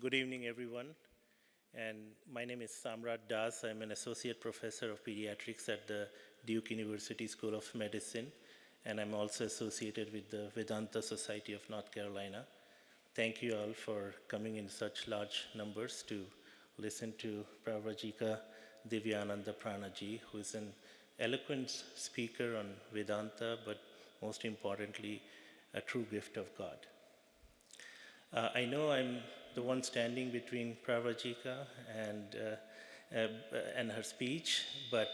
Good evening, everyone. And my name is Samrat Das. I'm an associate professor of pediatrics at the Duke University School of Medicine. And I'm also associated with the Vedanta Society of North Carolina. Thank you all for coming in such large numbers to listen to Pravrajika Divyanandaprana ji, who is an eloquent speaker on Vedanta, but most importantly, a true gift of God. I know I'm the one standing between Pravrajika and her speech, but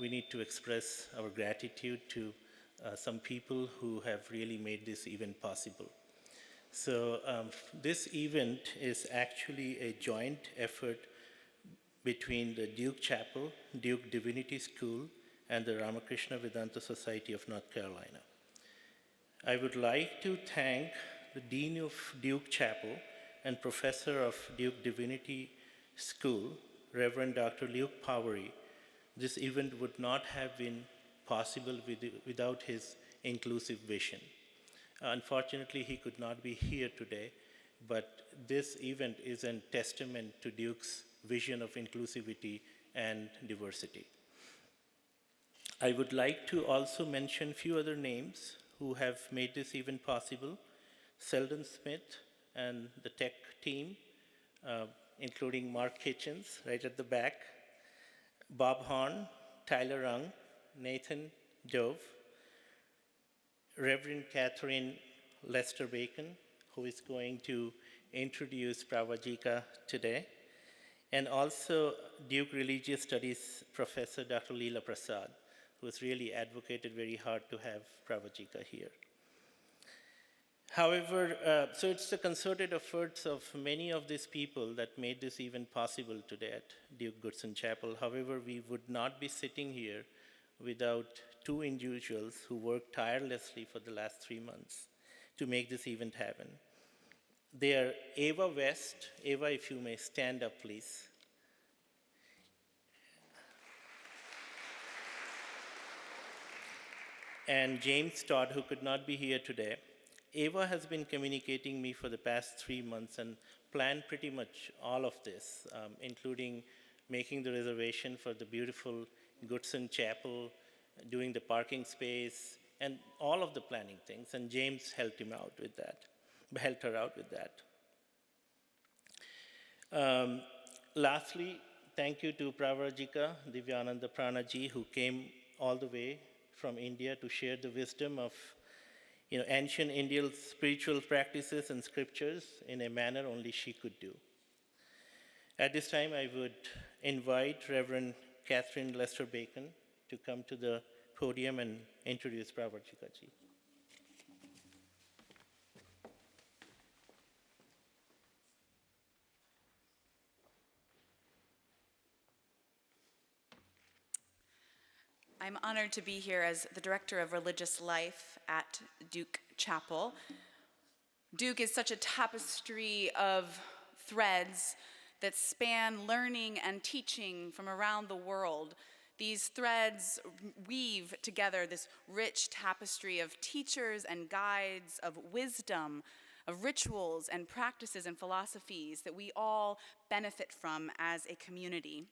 we need to express our gratitude to some people who have really made this event possible. So this event is actually a joint effort between the Duke Chapel, Duke Divinity School, and the Ramakrishna Vedanta Society of North Carolina. I would like to thank the Dean of Duke Chapel and Professor of Duke Divinity School, Reverend Dr. Luke Powery. This event would not have been possible without his inclusive vision. Unfortunately, he could not be here today, but this event is a testament to Duke's vision of inclusivity and diversity. I would like to also mention a few other names who have made this event possible. Sheldon Smith and the tech team, including Mark Kitchens, right at the back, Bob Horn, Tyler Rung, Nathan Dove, Reverend Catherine Lester Bacon, who is going to introduce Pravrajika today, and also Duke Religious Studies Professor Dr. Leela Prasad, who has really advocated very hard to have Pravrajika here. However, so it's the concerted efforts of many of these people that made this event possible today at Duke Goodson Chapel. However, we would not be sitting here without two individuals who worked tirelessly for the last 3 months to make this event happen. They are Ava West. Ava, if you may stand up, please. And James Todd, who could not be here today. Ava has been communicating me for the past 3 months and planned pretty much all of this, including making the reservation for the beautiful Goodson Chapel, doing the parking space, and all of the planning things. And James helped her out with that. Lastly, thank you to Pravrajika Divyanandaprana ji, who came all the way from India to share the wisdom of ancient Indian spiritual practices and scriptures in a manner only she could do. At this time, I would invite Reverend Catherine Lester Bacon to come to the podium and introduce Pravrajika ji. I'm honored to be here as the Director of Religious Life at Duke Chapel. Duke is such a tapestry of threads that span learning and teaching from around the world. These threads weave together this rich tapestry of teachers and guides, of wisdom, of rituals and practices and philosophies that we all benefit from as a community.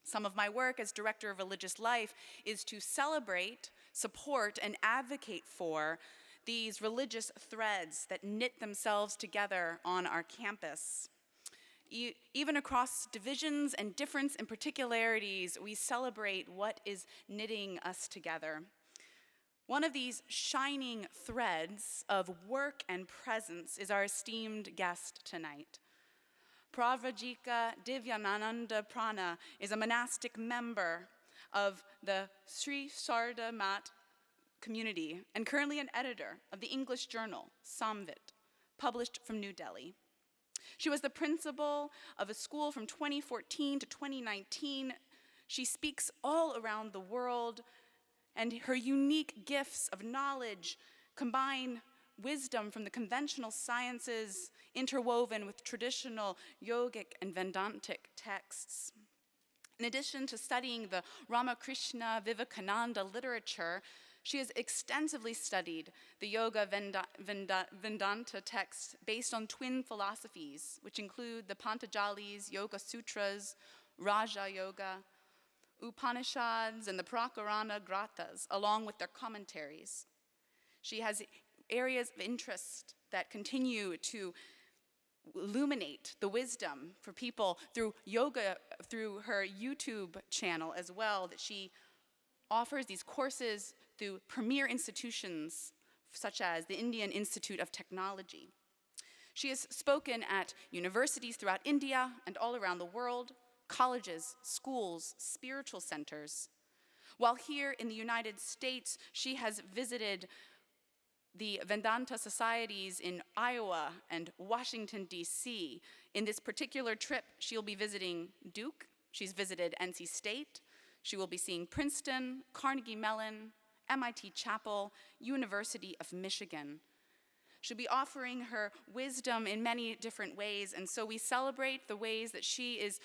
Some of my work as Director of Religious Life is to celebrate, support, and advocate for these religious threads that knit themselves together on our campus. Even across divisions and difference and particularities, we celebrate what is knitting us together. One of these shining threads of work and presence is our esteemed guest tonight. Pravrajika Divyanandaprana is a monastic member of the Sri Sarda Mat community and currently an editor of the English journal, Samvit, published from New Delhi. She was the principal of a school from 2014 to 2019. She speaks all around the world, and her unique gifts of knowledge combine wisdom from the conventional sciences interwoven with traditional yogic and Vedantic texts. In addition to studying the Ramakrishna Vivekananda literature, She has extensively studied the Yoga Vedanta texts based on twin philosophies, which include the Pantajali's Yoga Sutras, Raja Yoga, Upanishads, and the Prakarana Grathas, along with their commentaries. She has areas of interest that continue to illuminate the wisdom for people through yoga, through her YouTube channel as well, that she offers these courses through premier institutions such as the Indian Institute of Technology. She has spoken at universities throughout India and all around the world, colleges, schools, spiritual centers. While here in the United States, she has visited the Vedanta societies in Iowa and Washington, D.C. In this particular trip, she'll be visiting Duke. She's visited NC State. She will be seeing Princeton, Carnegie Mellon, MIT Chapel, University of Michigan. She'll be offering her wisdom in many different ways, and so we celebrate the ways that she is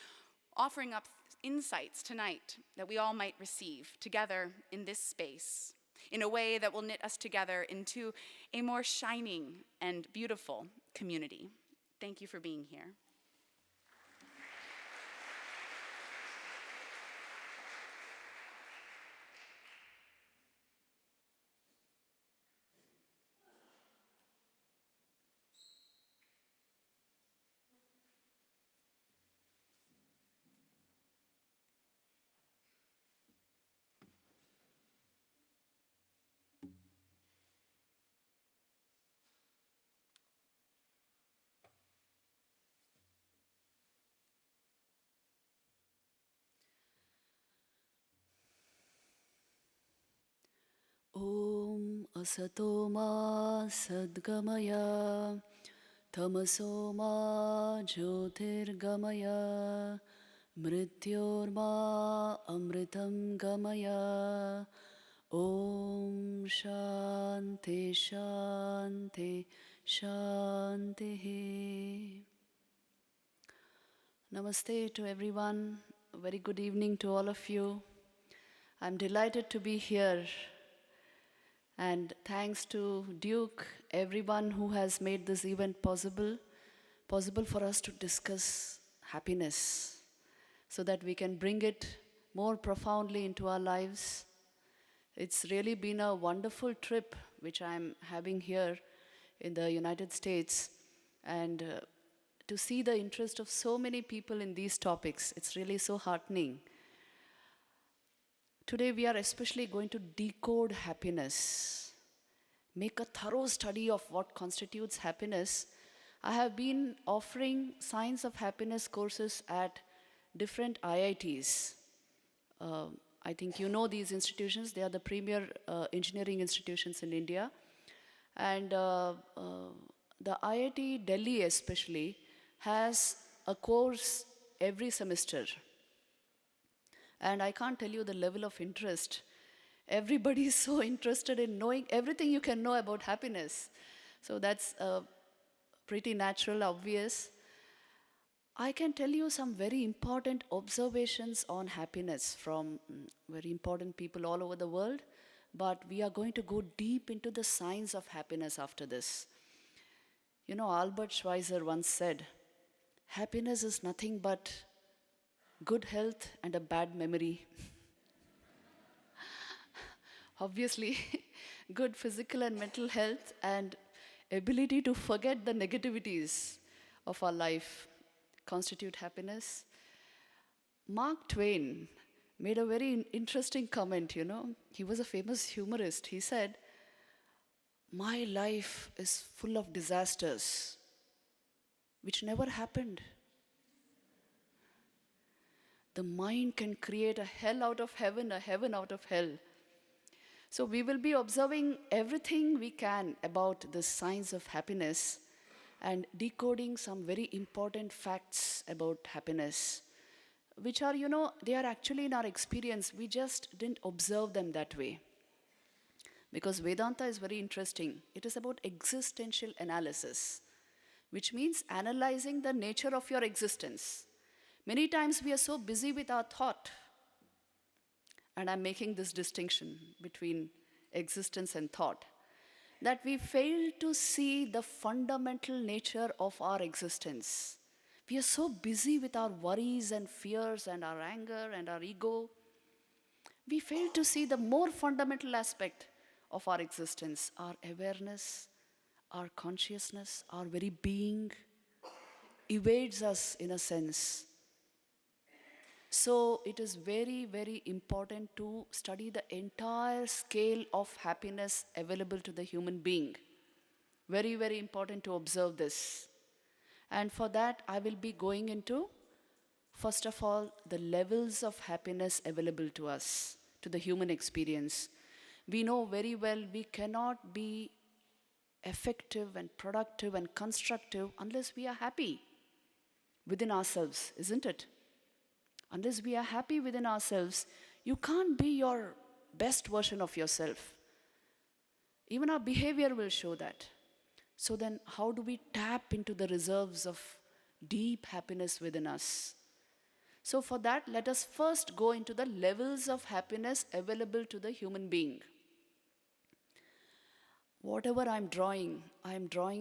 offering up insights tonight that we all might receive together in this space, in a way that will knit us together into a more shining and beautiful community. Thank you for being here. Om Asatoma Sadgamaya Tamasoma Jyotirgamaya Mrityorma Amritam Gamaya Om Shanti Shanti Shanti. Namaste to everyone. A very good evening to all of you. I'm delighted to be here. And thanks to Duke, everyone who has made this event possible for us to discuss happiness so that we can bring it more profoundly into our lives. It's really been a wonderful trip which I'm having here in the United States, and to see the interest of so many people in these topics, it's really so heartening. Today we are especially going to decode happiness, make a thorough study of what constitutes happiness. I have been offering Science of Happiness courses at different IITs. I think you know these institutions. They are the premier engineering institutions in India. And the IIT Delhi especially has a course every semester. And I can't tell you the level of interest. Everybody is so interested in knowing everything you can know about happiness. So that's pretty natural, obvious. I can tell you some very important observations on happiness from very important people all over the world, but we are going to go deep into the science of happiness after this. You know, Albert Schweitzer once said, happiness is nothing but good health and a bad memory. Obviously, good physical and mental health and ability to forget the negativities of our life constitute happiness. Mark Twain made a very interesting comment, you know. He was a famous humorist. He said, "My life is full of disasters which never happened." The mind can create a hell out of heaven, a heaven out of hell. So we will be observing everything we can about the science of happiness and decoding some very important facts about happiness, which are, you know, they are actually in our experience. We just didn't observe them that way. Because Vedanta is very interesting. It is about existential analysis, which means analyzing the nature of your existence. Many times we are so busy with our thought, and I'm making this distinction between existence and thought, that we fail to see the fundamental nature of our existence. We are so busy with our worries and fears and our anger and our ego. We fail to see the more fundamental aspect of our existence, our awareness, our consciousness, our very being evades us in a sense. So it is very, very important to study the entire scale of happiness available to the human being. Very, very important to observe this. And for that, I will be going into, first of all, the levels of happiness available to us, to the human experience. We know very well we cannot be effective and productive and constructive unless we are happy within ourselves, isn't it? Unless we are happy within ourselves, you can't be your best version of yourself. Even our behavior will show that. So then, how do we tap into the reserves of deep happiness within us? So for that, let us first go into the levels of happiness available to the human being. Whatever I'm drawing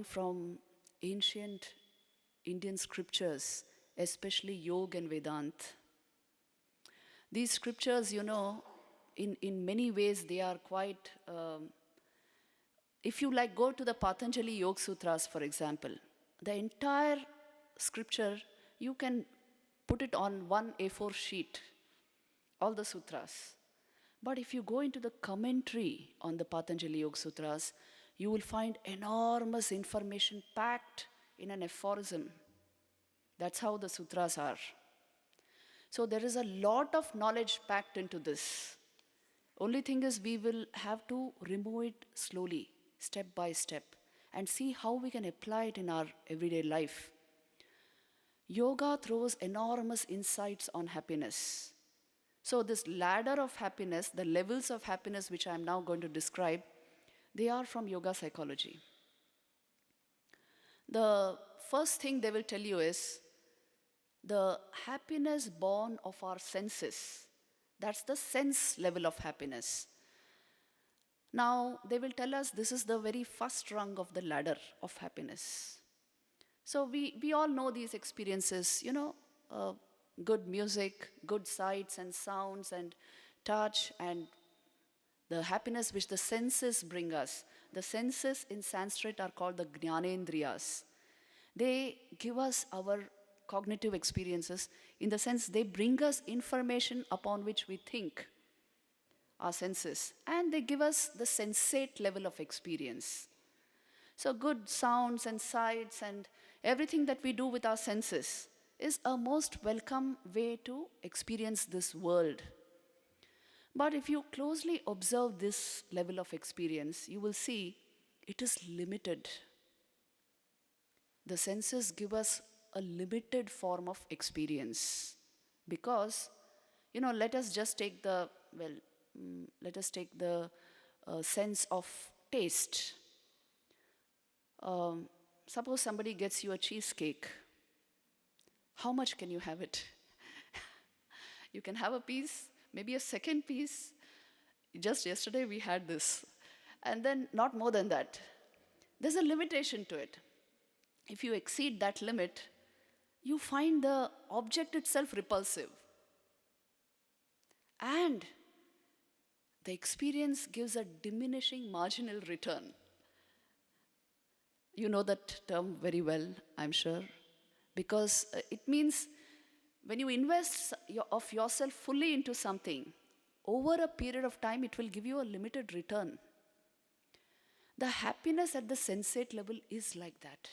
from ancient Indian scriptures, especially Yoga and Vedanta. These scriptures, in many ways, they are quite, if you go to the Patanjali Yoga Sutras, for example, the entire scripture, you can put it on one A4 sheet, all the sutras. But if you go into the commentary on the Patanjali Yoga Sutras, you will find enormous information packed in an aphorism. That's how the sutras are. So there is a lot of knowledge packed into this. Only thing is we will have to remove it slowly, step by step, and see how we can apply it in our everyday life. Yoga throws enormous insights on happiness. So this ladder of happiness, the levels of happiness which I am now going to describe, they are from yoga psychology. The first thing they will tell you is the happiness born of our senses. That's the sense level of happiness. Now, they will tell us this is the very first rung of the ladder of happiness. So we all know these experiences, good music, good sights and sounds and touch and the happiness which the senses bring us. The senses in Sanskrit are called the Jnanendriyas. They give us our cognitive experiences in the sense they bring us information upon which we think, our senses, and they give us the sensate level of experience. So good sounds and sights and everything that we do with our senses is a most welcome way to experience this world. But if you closely observe this level of experience, you will see it is limited. The senses give us a limited form of experience because, let us just take the sense of taste. Suppose somebody gets you a cheesecake. How much can you have it? You can have a piece, maybe a second piece. Just yesterday we had this. And then not more than that. There's a limitation to it. If you exceed that limit, you find the object itself repulsive. And the experience gives a diminishing marginal return. You know that term very well, I'm sure, because it means when you invest of yourself fully into something, over a period of time, it will give you a limited return. The happiness at the sensate level is like that.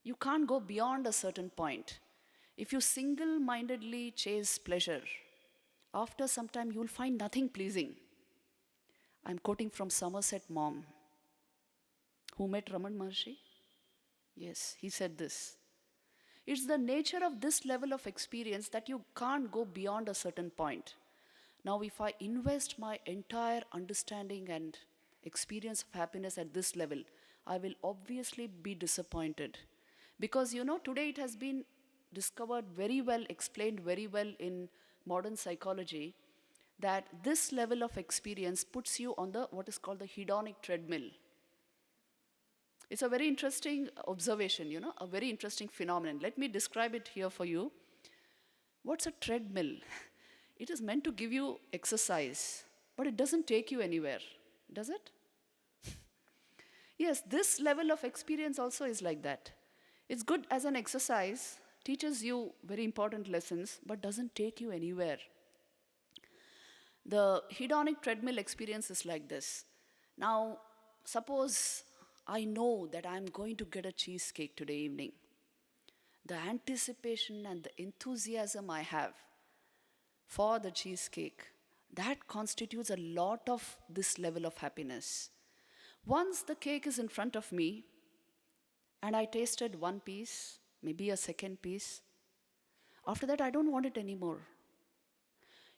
You can't go beyond a certain point. If you single-mindedly chase pleasure, after some time, you'll find nothing pleasing. I'm quoting from Somerset Maugham, who met Raman Maharshi. Yes, he said this. It's the nature of this level of experience that you can't go beyond a certain point. Now, if I invest my entire understanding and experience of happiness at this level, I will obviously be disappointed. Because, today it has been discovered very well, explained very well in modern psychology, that this level of experience puts you on the what is called the hedonic treadmill. It's a very interesting observation, a very interesting phenomenon. Let me describe it here for you. What's a treadmill? It is meant to give you exercise, but it doesn't take you anywhere, does it? Yes, this level of experience also is like that. It's good as an exercise, teaches you very important lessons, but doesn't take you anywhere. The hedonic treadmill experience is like this. Now, suppose I know that I'm going to get a cheesecake today evening. The anticipation and the enthusiasm I have for the cheesecake, that constitutes a lot of this level of happiness. Once the cake is in front of me and I tasted one piece, maybe a second piece, after that I don't want it anymore.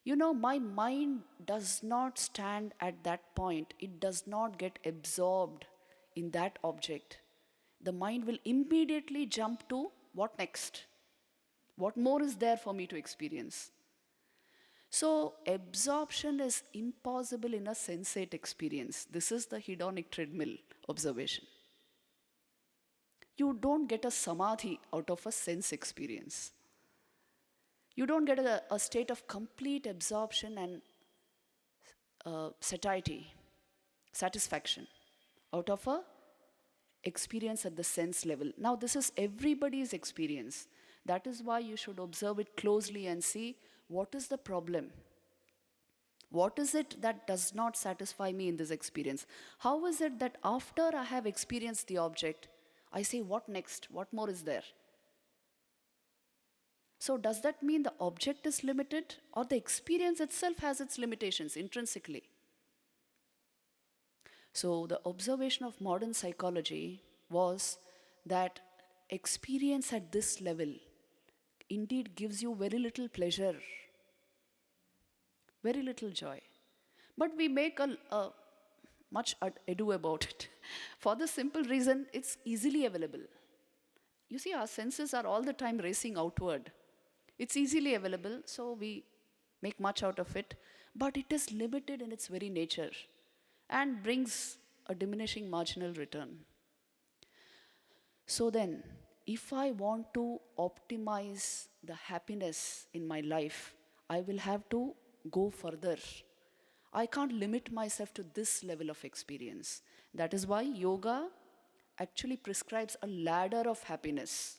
My mind does not stand at that point. It does not get absorbed in that object. The mind will immediately jump to what next? What more is there for me to experience? So, absorption is impossible in a sensate experience. This is the hedonic treadmill observation. You don't get a samadhi out of a sense experience. You don't get a state of complete absorption and satiety, satisfaction out of a experience at the sense level. Now, this is everybody's experience. That is why you should observe it closely and see what is the problem. What is it that does not satisfy me in this experience? How is it that after I have experienced the object, I say, what next? What more is there? So does that mean the object is limited, or the experience itself has its limitations intrinsically? So the observation of modern psychology was that experience at this level indeed gives you very little pleasure, very little joy. But we make a much ado about it. For the simple reason, it's easily available. You see, our senses are all the time racing outward. It's easily available, so we make much out of it, but it is limited in its very nature and brings a diminishing marginal return. So then, if I want to optimize the happiness in my life, I will have to go further. I can't limit myself to this level of experience. That is why yoga actually prescribes a ladder of happiness.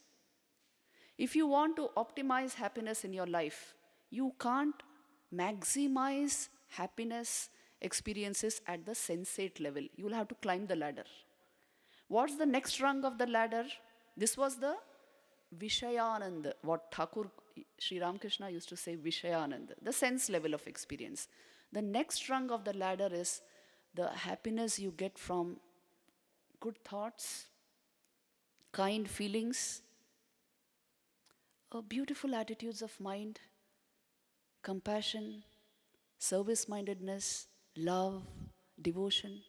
If you want to optimize happiness in your life, you can't maximize happiness experiences at the sensate level. You will have to climb the ladder. What's the next rung of the ladder? This was the Vishayananda, what Thakur Sri Ramakrishna used to say, Vishayananda, the sense level of experience. The next rung of the ladder is the happiness you get from good thoughts, kind feelings, beautiful attitudes of mind, compassion, service-mindedness, love, devotion.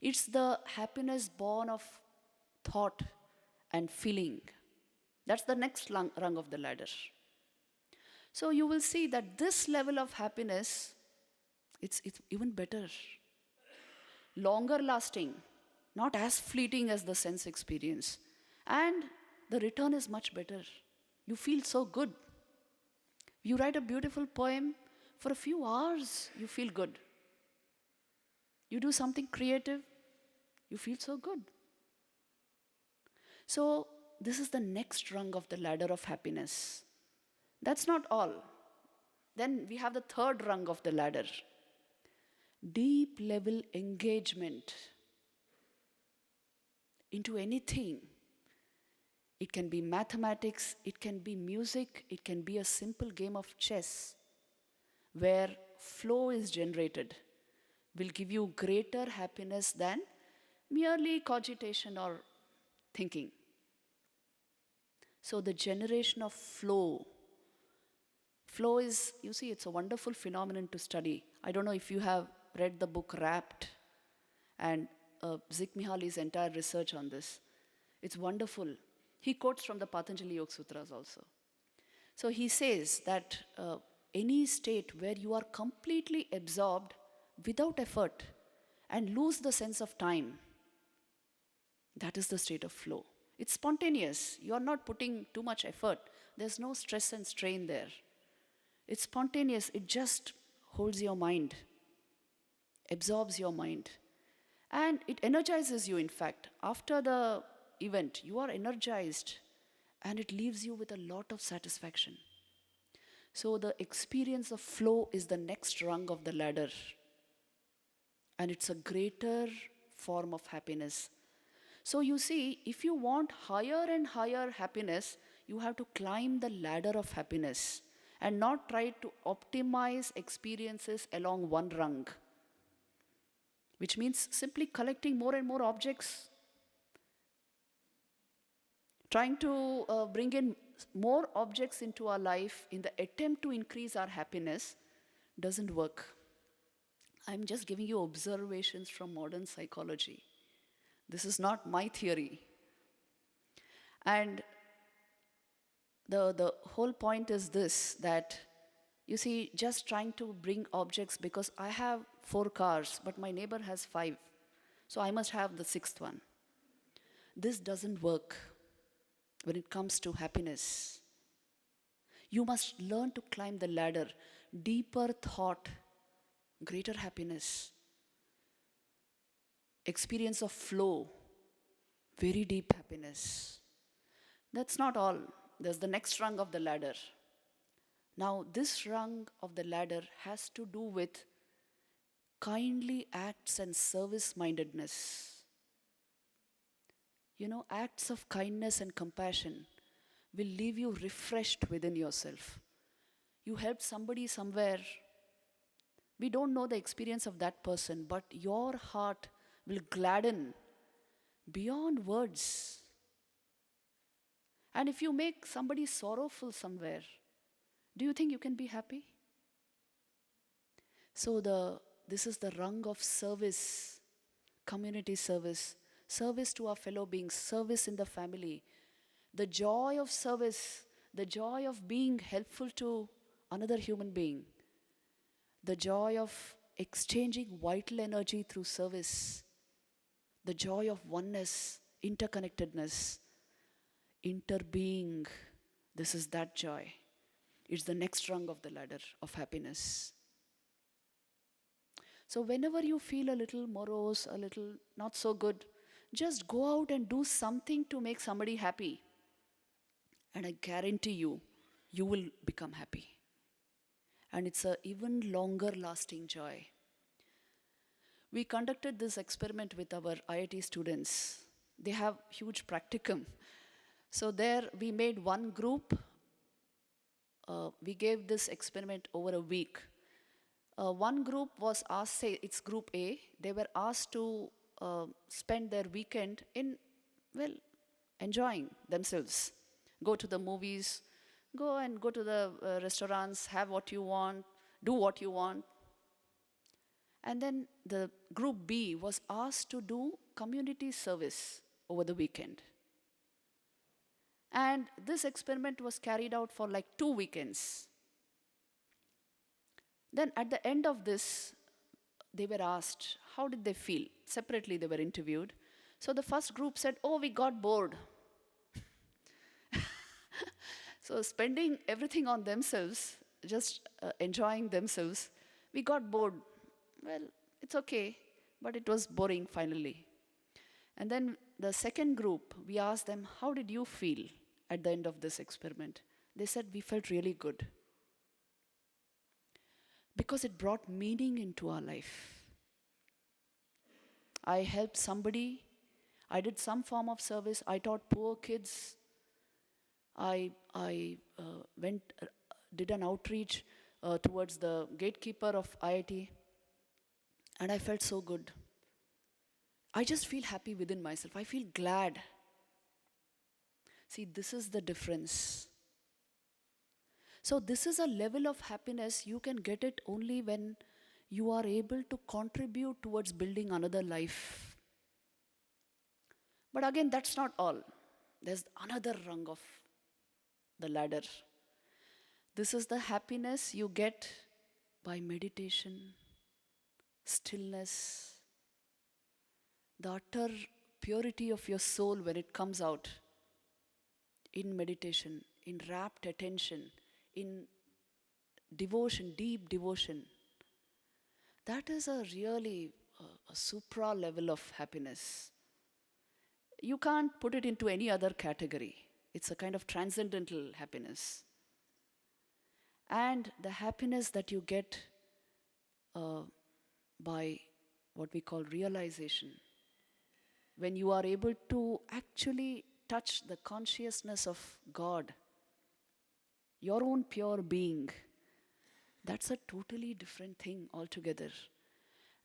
It's the happiness born of thought and feeling. That's the next rung of the ladder. So you will see that this level of happiness, it's even better. Longer lasting, not as fleeting as the sense experience. And the return is much better. You feel so good. You write a beautiful poem, for a few hours you feel good. You do something creative, you feel so good. So this is the next rung of the ladder of happiness. That's not all. Then we have the third rung of the ladder. Deep level engagement into anything. It can be mathematics, it can be music, it can be a simple game of chess where flow is generated, will give you greater happiness than merely cogitation or thinking. So the generation of flow. Flow is, you see, it's a wonderful phenomenon to study. I don't know if you have read the book Wrapped and Zikmihali's entire research on this. It's wonderful. He quotes from the Patanjali Yoga Sutras also. So he says that any state where you are completely absorbed without effort and lose the sense of time. That is the state of flow. It's spontaneous. You are not putting too much effort. There's no stress and strain there. It's spontaneous. It just holds your mind, absorbs your mind. And it energizes you, in fact. After the event, you are energized and it leaves you with a lot of satisfaction. So the experience of flow is the next rung of the ladder. And it's a greater form of happiness. So you see, if you want higher and higher happiness, you have to climb the ladder of happiness and not try to optimize experiences along one rung, which means simply collecting more and more objects, trying to bring in more objects into our life in the attempt to increase our happiness doesn't work. I'm just giving you observations from modern psychology. This is not my theory. And the whole point is this, that you see, just trying to bring objects because I have 4 cars, but my neighbor has 5. So I must have the 6th one. This doesn't work when it comes to happiness. You must learn to climb the ladder. Deeper thought, greater happiness. Experience of flow, very deep happiness. That's not all. There's the next rung of the ladder. Now, this rung of the ladder has to do with kindly acts and service-mindedness. You know, acts of kindness and compassion will leave you refreshed within yourself. You helped somebody somewhere. We don't know the experience of that person, but your heart will gladden beyond words. And if you make somebody sorrowful somewhere, do you think you can be happy? So this is the rung of service, community service, service to our fellow beings, service in the family, the joy of service, the joy of being helpful to another human being, the joy of exchanging vital energy through service, the joy of oneness, interconnectedness, interbeing. This is that joy. It's the next rung of the ladder of happiness. So whenever you feel a little morose, a little not so good, just go out and do something to make somebody happy. And I guarantee you, you will become happy. And it's an even longer lasting joy. We conducted this experiment with our IIT students. They have huge practicum. So there we made one group. We gave this experiment over a week. One group was asked, say it's group A, they were asked to spend their weekend in, well, enjoying themselves. Go to the movies, go to the restaurants, have what you want, do what you want. And then the group B was asked to do community service over the weekend. And this experiment was carried out for like 2 weekends. Then at the end of this, they were asked, how did they feel? Separately, they were interviewed. So the first group said, oh, we got bored. So spending everything on themselves, just enjoying themselves, we got bored. Well, it's okay, but it was boring finally. And then the second group, we asked them, how did you feel at the end of this experiment? They said, we felt really good. Because it brought meaning into our life. I helped somebody. I did some form of service. I taught poor kids. I did an outreach towards the gatekeeper of IIT. And I felt so good. I just feel happy within myself. I feel glad. See, this is the difference. So this is a level of happiness, you can get it only when you are able to contribute towards building another life. But again, that's not all. There's another rung of the ladder. This is the happiness you get by meditation, stillness, the utter purity of your soul when it comes out in meditation, in rapt attention, in devotion, deep devotion. That is a really a supra level of happiness. You can't put it into any other category. It's a kind of transcendental happiness. And the happiness that you get by what we call realization, when you are able to actually touch the consciousness of God, your own pure being, that's a totally different thing altogether.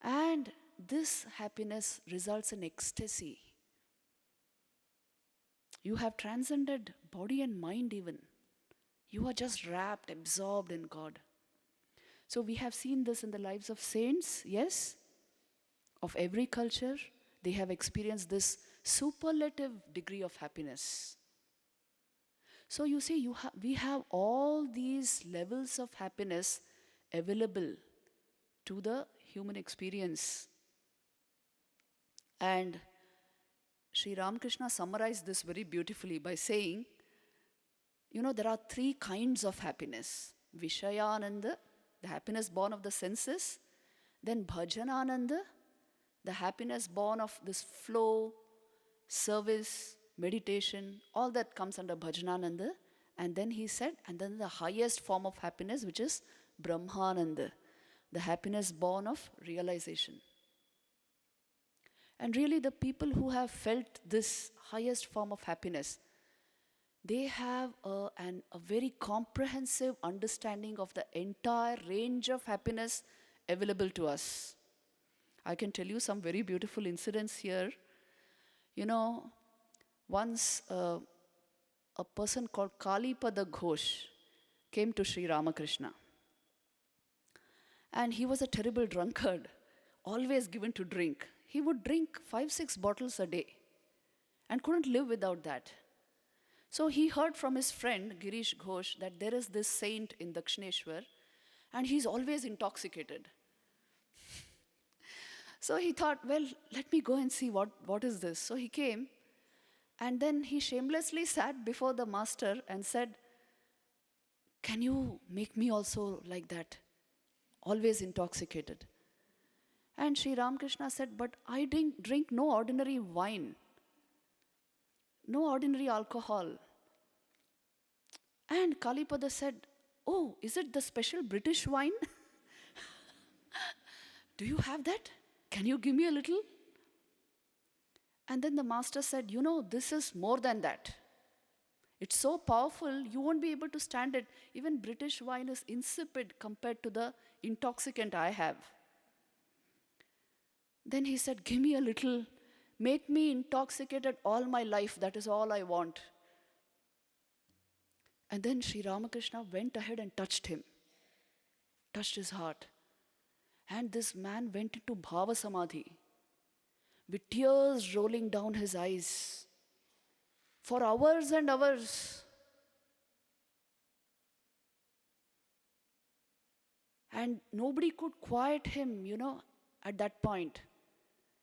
And this happiness results in ecstasy. You have transcended body and mind even. You are just wrapped, absorbed in God. So we have seen this in the lives of saints, yes, of every culture. They have experienced this superlative degree of happiness. So you see, we have all these levels of happiness available to the human experience. And Sri Ramakrishna summarized this very beautifully by saying, there are three kinds of happiness. Vishayananda, the happiness born of the senses. Then Bhajanananda, the happiness born of this flow, service, meditation, all that comes under Bhajanananda. And then he said, and then the highest form of happiness, which is Brahmananda, the happiness born of realization. And really the people who have felt this highest form of happiness, they have a very comprehensive understanding of the entire range of happiness available to us. I can tell you some very beautiful incidents here. Once a person called Kalipada Ghosh came to Sri Ramakrishna. And he was a terrible drunkard, always given to drink. He would drink 5-6 bottles a day and couldn't live without that. So he heard from his friend Girish Ghosh that there is this saint in Dakshineshwar and he's always intoxicated. So he thought, well, let me go and see what is this. So he came and then he shamelessly sat before the master and said, can you make me also like that? Always intoxicated. And Sri Ramakrishna said, but I drink no ordinary wine, no ordinary alcohol. And Kalipada said, oh, is it the special British wine? Do you have that? Can you give me a little? And then the master said, this is more than that. It's so powerful, you won't be able to stand it. Even British wine is insipid compared to the intoxicant I have. Then he said, give me a little, make me intoxicated all my life, that is all I want. And then Sri Ramakrishna went ahead and touched him, touched his heart. And this man went into Bhava Samadhi, with tears rolling down his eyes, for hours and hours. And nobody could quiet him, at that point.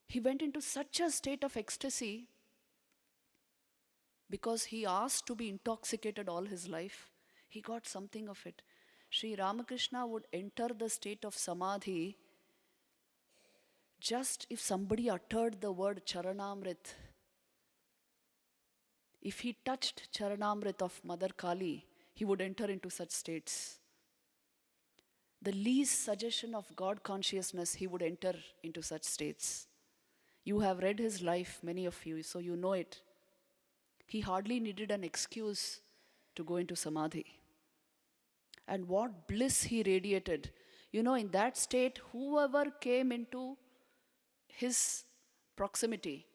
He went into such a state of ecstasy because he asked to be intoxicated all his life. He got something of it. Sri Ramakrishna would enter the state of Samadhi just if somebody uttered the word Charanamrit. If he touched Charanamrit of Mother Kali, he would enter into such states. The least suggestion of God consciousness, he would enter into such states. You have read his life, many of you, so you know it. He hardly needed an excuse to go into Samadhi. And what bliss he radiated. In that state, whoever came into his proximity,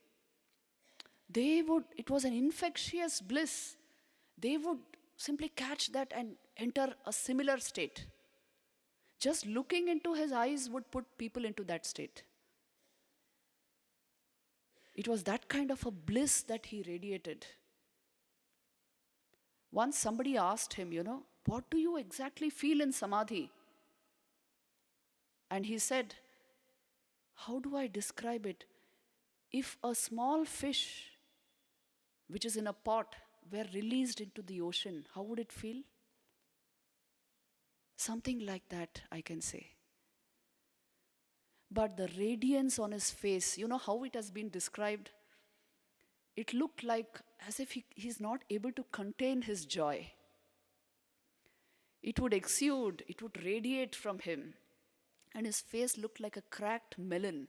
it was an infectious bliss. They would simply catch that and enter a similar state. Just looking into his eyes would put people into that state. It was that kind of a bliss that he radiated. Once somebody asked him, what do you exactly feel in samadhi? And he said, how do I describe it? If a small fish, which is in a pot, were released into the ocean, how would it feel? Something like that, I can say. But the radiance on his face, how it has been described? It looked like as if he's not able to contain his joy. It would exude, it would radiate from him. And his face looked like a cracked melon,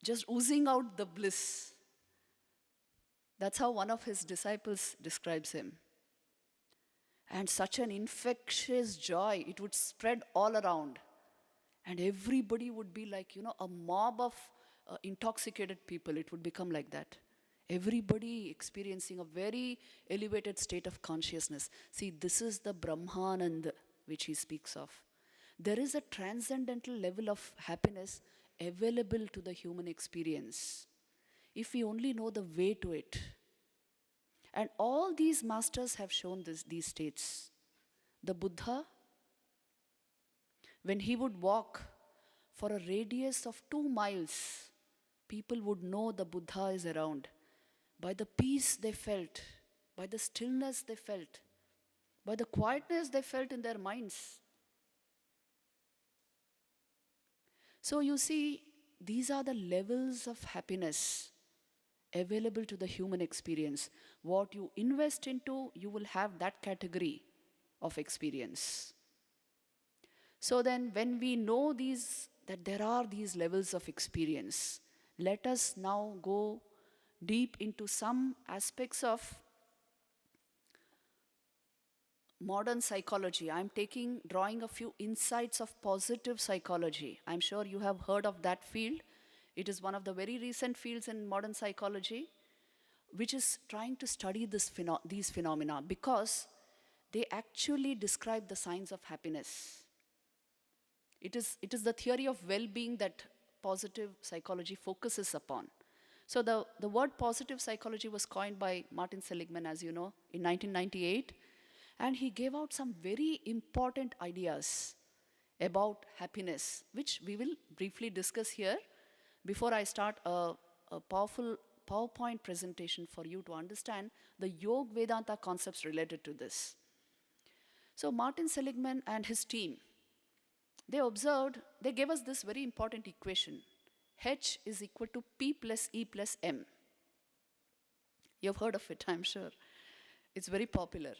just oozing out the bliss. That's how one of his disciples describes him. And such an infectious joy, it would spread all around. And everybody would be like, a mob of intoxicated people. It would become like that. Everybody experiencing a very elevated state of consciousness. See, this is the Brahmananda which he speaks of. There is a transcendental level of happiness available to the human experience, if we only know the way to it. And all these masters have shown these states. The Buddha, when he would walk for a radius of 2 miles, people would know the Buddha is around. By the peace they felt, by the stillness they felt, by the quietness they felt in their minds. So you see, these are the levels of happiness available to the human experience. What you invest into, you will have that category of experience. So then when we know that there are these levels of experience, let us now go deep into some aspects of modern psychology. I'm drawing a few insights of positive psychology. I'm sure you have heard of that field. It is one of the very recent fields in modern psychology, which is trying to study these phenomena, because they actually describe the signs of happiness. It is the theory of well-being that positive psychology focuses upon. So the word positive psychology was coined by Martin Seligman, as you know, in 1998. And he gave out some very important ideas about happiness, which we will briefly discuss here before I start a powerful PowerPoint presentation for you to understand the Yoga Vedanta concepts related to this. So Martin Seligman and his team, they gave us this very important equation. H is equal to P plus E plus M. You've heard of it, I'm sure. It's very popular.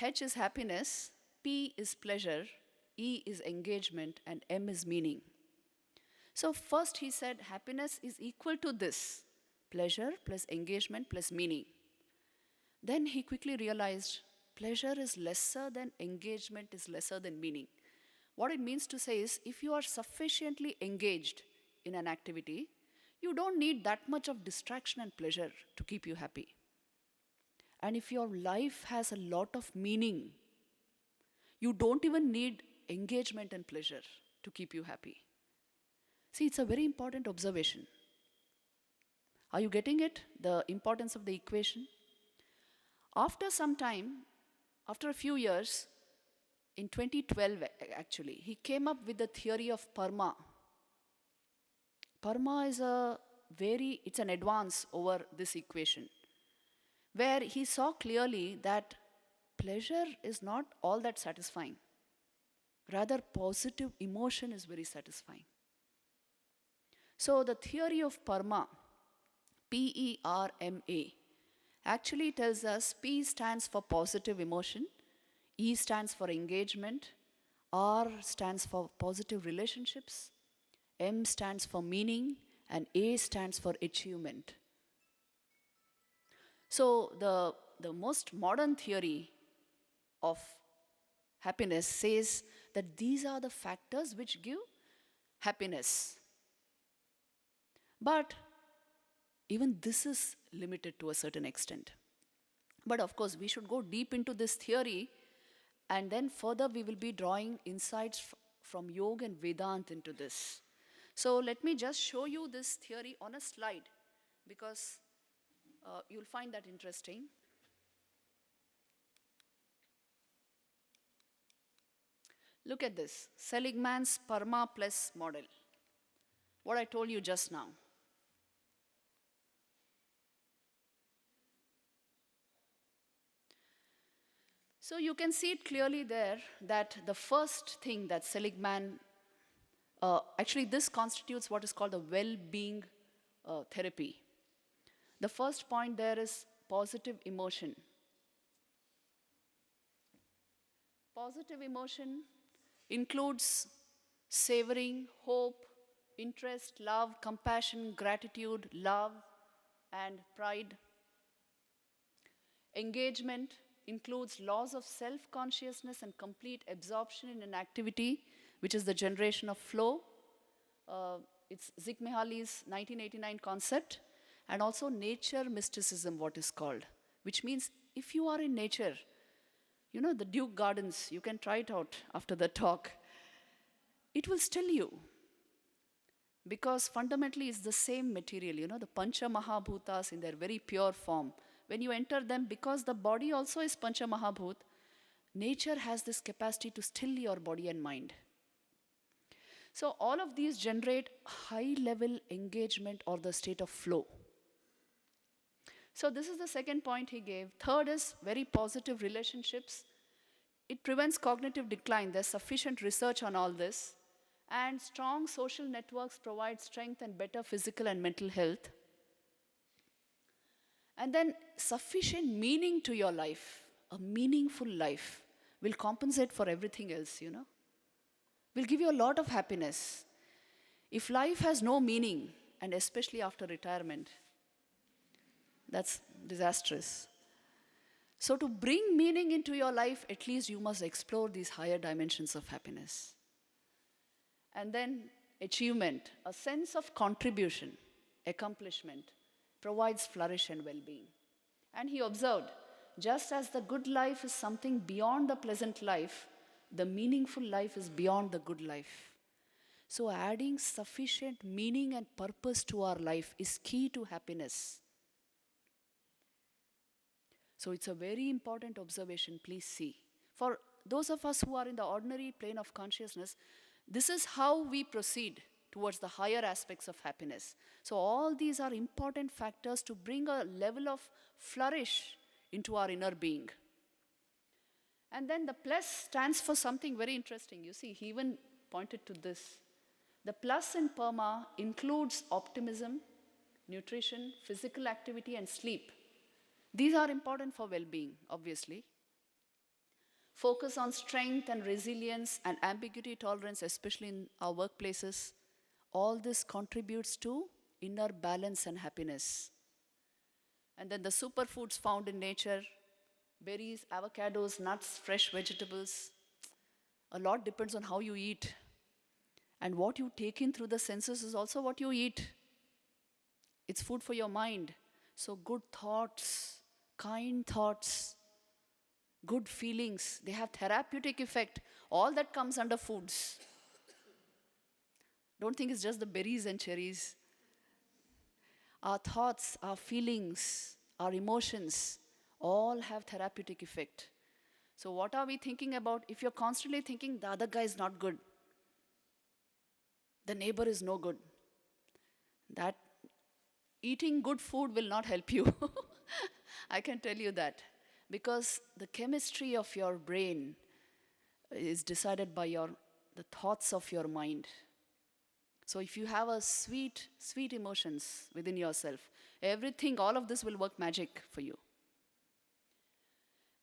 H is happiness, P is pleasure, E is engagement, and M is meaning. So first he said happiness is equal to this: pleasure plus engagement plus meaning. Then he quickly realized pleasure is lesser than engagement is lesser than meaning. What it means to say is, if you are sufficiently engaged in an activity, you don't need that much of distraction and pleasure to keep you happy. And if your life has a lot of meaning, you don't even need engagement and pleasure to keep you happy. See, it's a very important observation. Are you getting it? The importance of the equation? After some time, after a few years, in 2012 actually, he came up with the theory of Parma. Parma is it's an advance over this equation, where he saw clearly that pleasure is not all that satisfying. Rather, positive emotion is very satisfying. So the theory of Parma, P-E-R-M-A, actually tells us P stands for positive emotion, E stands for engagement, R stands for positive relationships, M stands for meaning, and A stands for achievement. So the most modern theory of happiness says that these are the factors which give happiness. But even this is limited to a certain extent. But of course, we should go deep into this theory, and then further we will be drawing insights from Yoga and Vedanta into this. So let me just show you this theory on a slide, because you'll find that interesting. Look at this, Seligman's Perma Plus model. What I told you just now. So you can see it clearly there that the first thing that Seligman, actually this constitutes what is called the well-being therapy. The first point there is positive emotion. Positive emotion includes savoring, hope, interest, love, compassion, gratitude, love, and pride. Engagement includes loss of self-consciousness and complete absorption in an activity, which is the generation of flow. It's Csikszentmihalyi's 1989 concept, and also nature mysticism, what is called, which means if you are in nature, you know, the Duke Gardens, you can try it out after the talk. It will still you. Because fundamentally it's the same material, you know, the Pancha Mahabhutas in their very pure form. When you enter them, because the body also is Pancha Mahabhut, nature has this capacity to still your body and mind. So all of these generate high level engagement or the state of flow. So this is the second point he gave. Third is very positive relationships. It prevents cognitive decline. There's sufficient research on all this. And strong social networks provide strength and better physical and mental health. And then sufficient meaning to your life, a meaningful life, will compensate for everything else, you know. Will give you a lot of happiness. If life has no meaning, and especially after retirement, that's disastrous. So to bring meaning into your life, at least you must explore these higher dimensions of happiness. And then achievement, a sense of contribution, accomplishment, provides flourish and well-being. And he observed, just as the good life is something beyond the pleasant life, the meaningful life is beyond the good life. So adding sufficient meaning and purpose to our life is key to happiness. So it's a very important observation, please see. For those of us who are in the ordinary plane of consciousness, this is how we proceed towards the higher aspects of happiness. So all these are important factors to bring a level of flourish into our inner being. And then the plus stands for something very interesting. You see, he even pointed to this. The plus in PERMA includes optimism, nutrition, physical activity, and sleep. These are important for well-being, obviously. Focus on strength and resilience and ambiguity tolerance, especially in our workplaces. All this contributes to inner balance and happiness. And then the superfoods found in nature, berries, avocados, nuts, fresh vegetables. A lot depends on how you eat. And what you take in through the senses is also what you eat. It's food for your mind. So good thoughts, kind thoughts, good feelings, they have therapeutic effect. All that comes under foods. Don't think it's just the berries and cherries. Our thoughts, our feelings, our emotions, all have therapeutic effect. So what are we thinking about? If you're constantly thinking the other guy is not good, the neighbor is no good, that eating good food will not help you. I can tell you that. Because the chemistry of your brain is decided by the thoughts of your mind. So if you have a sweet emotions within yourself, everything, all of this will work magic for you.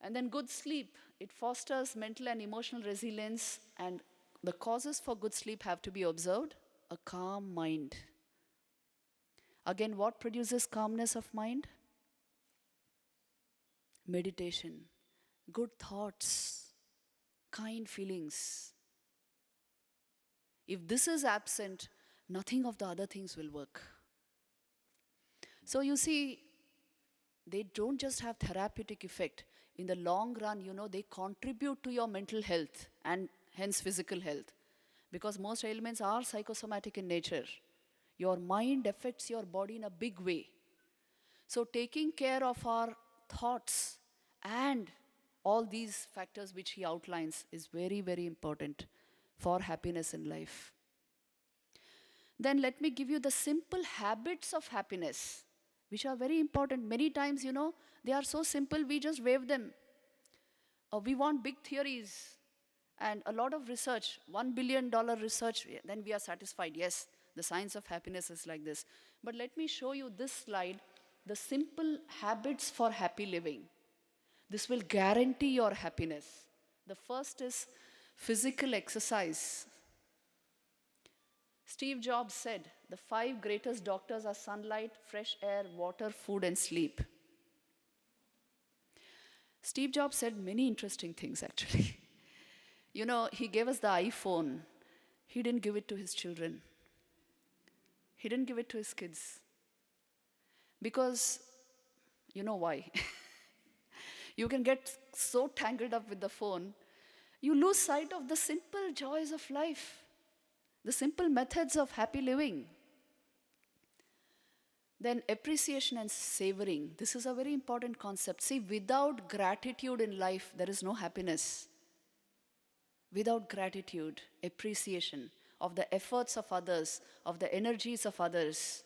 And then good sleep, it fosters mental and emotional resilience, and the causes for good sleep have to be observed. A calm mind. Again, what produces calmness of mind? Meditation, good thoughts, kind feelings. If this is absent, nothing of the other things will work. So you see, they don't just have therapeutic effect. In the long run, you know, they contribute to your mental health and hence physical health. Because most ailments are psychosomatic in nature. Your mind affects your body in a big way. So taking care of our thoughts and All these factors which he outlines is very, very important for happiness in life. Then let me give you the simple habits of happiness, which are very important. Many times, they are so simple, we just wave them. We want big theories and a lot of research, $1 billion research, then we are satisfied. Yes, the science of happiness is like this. But let me show you this slide, the simple habits for happy living. This will guarantee your happiness. The first is physical exercise. Steve Jobs said, the 5 greatest doctors are sunlight, fresh air, water, food, and sleep. Steve Jobs said many interesting things, actually. He gave us the iPhone. He didn't give it to his children. He didn't give it to his kids. Because, you know why? You can get so tangled up with the phone, you lose sight of the simple joys of life, the simple methods of happy living. Then appreciation and savoring. This is a very important concept. See, without gratitude in life, there is no happiness. Without gratitude, appreciation of the efforts of others, of the energies of others,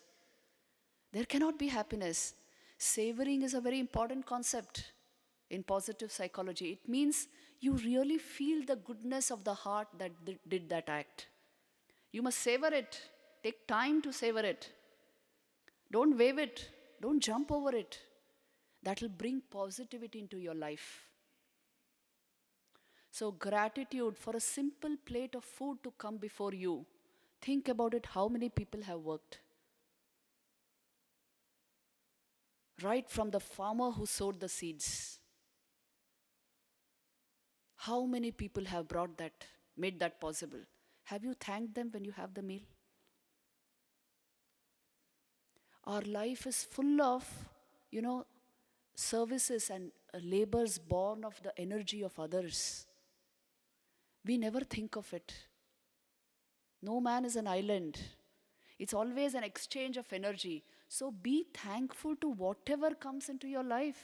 there cannot be happiness. Savoring is a very important concept in positive psychology. It means you really feel the goodness of the heart that did that act. You must savor it. Take time to savor it. Don't wave it. Don't jump over it. That will bring positivity into your life. So gratitude for a simple plate of food to come before you. Think about it, how many people have worked. Right from the farmer who sowed the seeds. How many people have brought that, made that possible? Have you thanked them when you have the meal? Our life is full of, services and labors born of the energy of others. We never think of it. No man is an island. It's always an exchange of energy. So be thankful to whatever comes into your life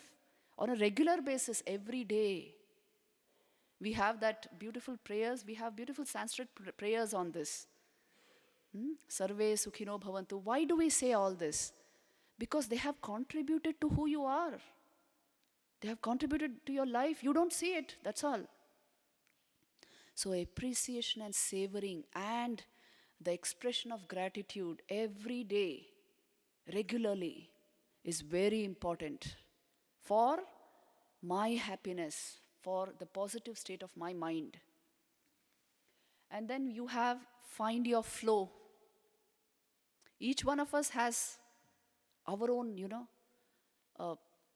on a regular basis, every day. We have that beautiful prayers. We have beautiful Sanskrit prayers on this. Sarve Sukhino Bhavantu. Why do we say all this? Because they have contributed to who you are. They have contributed to your life. You don't see it, that's all. So appreciation and savoring and the expression of gratitude every day, regularly, is very important for my happiness, for the positive state of my mind. And then you have find your flow. Each one of us has our own,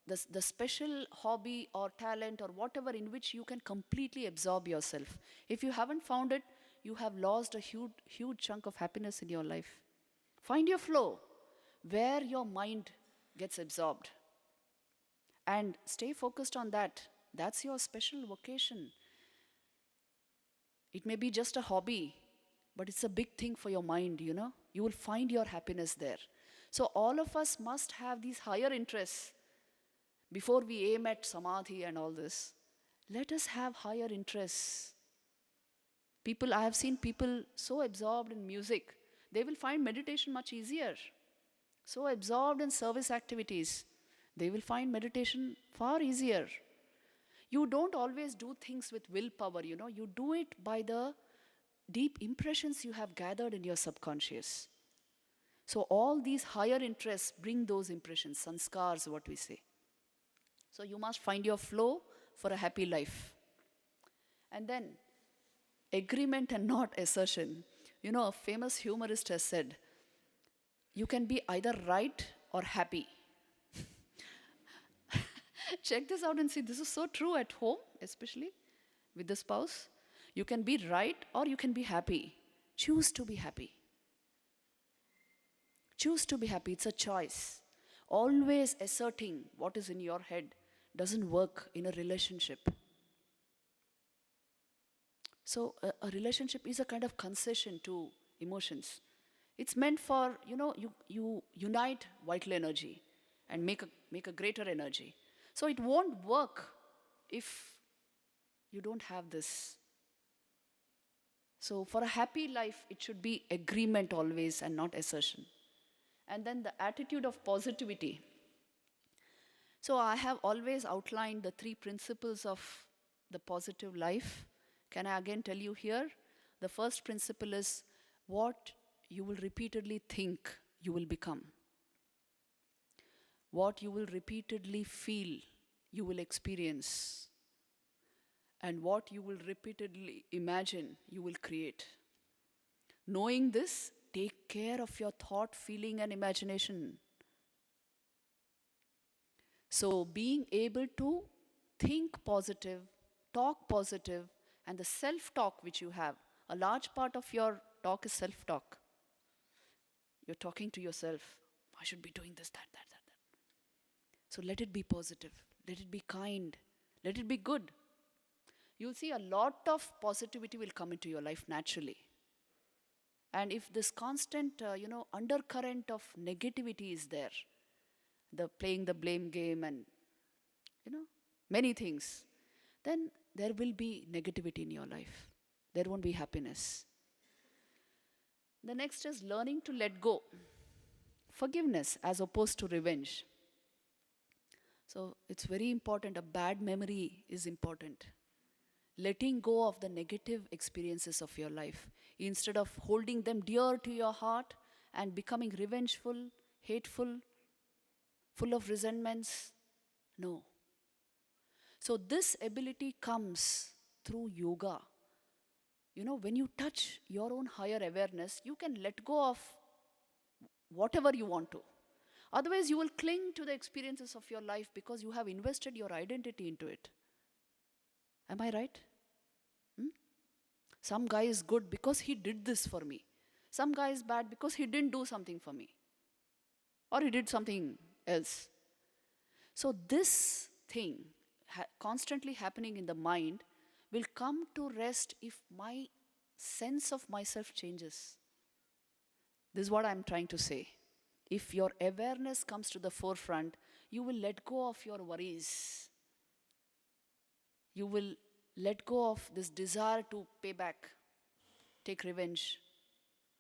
the special hobby or talent or whatever in which you can completely absorb yourself. If you haven't found it, you have lost a huge chunk of happiness in your life. Find your flow, where your mind gets absorbed. And stay focused on that. That's your special vocation. It may be just a hobby, but it's a big thing for your mind, You will find your happiness there. So all of us must have these higher interests. Before we aim at samadhi and all this, let us have higher interests. I have seen people so absorbed in music, they will find meditation much easier. So absorbed in service activities, they will find meditation far easier. You don't always do things with willpower, You do it by the deep impressions you have gathered in your subconscious. So all these higher interests bring those impressions, sanskars, what we say. So you must find your flow for a happy life. And then, agreement and not assertion. A famous humorist has said, you can be either right or happy. Check this out and see, this is so true at home, especially with the spouse. You can be right or you can be happy. Choose to be happy. Choose to be happy, it's a choice. Always asserting what is in your head doesn't work in a relationship. So a relationship is a kind of concession to emotions. It's meant for, you unite vital energy and make a greater energy. So it won't work if You don't have this. So for a happy life, it should be agreement always and not assertion. And then the attitude of positivity. So I have always outlined the 3 principles of the positive life. Can I again tell you here? The first principle is what you will repeatedly think, you will become. What you will repeatedly feel, you will experience. And what you will repeatedly imagine, you will create. Knowing this, take care of your thought, feeling, and imagination. So, being able to think positive, talk positive, and the self talk which you have, a large part of your talk is self talk. You're talking to yourself. I should be doing this, that. So, let it be positive, let it be kind, let it be good. You'll see a lot of positivity will come into your life naturally. And if this constant, undercurrent of negativity is there, the playing the blame game and, many things, then there will be negativity in your life. There won't be happiness. The next is learning to let go. Forgiveness as opposed to revenge. So it's very important. A bad memory is important. Letting go of the negative experiences of your life instead of holding them dear to your heart and becoming revengeful, hateful, full of resentments. No. So this ability comes through yoga. When you touch your own higher awareness, you can let go of whatever you want to. Otherwise, you will cling to the experiences of your life because you have invested your identity into it. Am I right? Some guy is good because he did this for me. Some guy is bad because he didn't do something for me. Or he did something else. So this thing constantly happening in the mind will come to rest if my sense of myself changes. This is what I'm trying to say. If your awareness comes to the forefront, you will let go of your worries. You will let go of this desire to pay back, take revenge.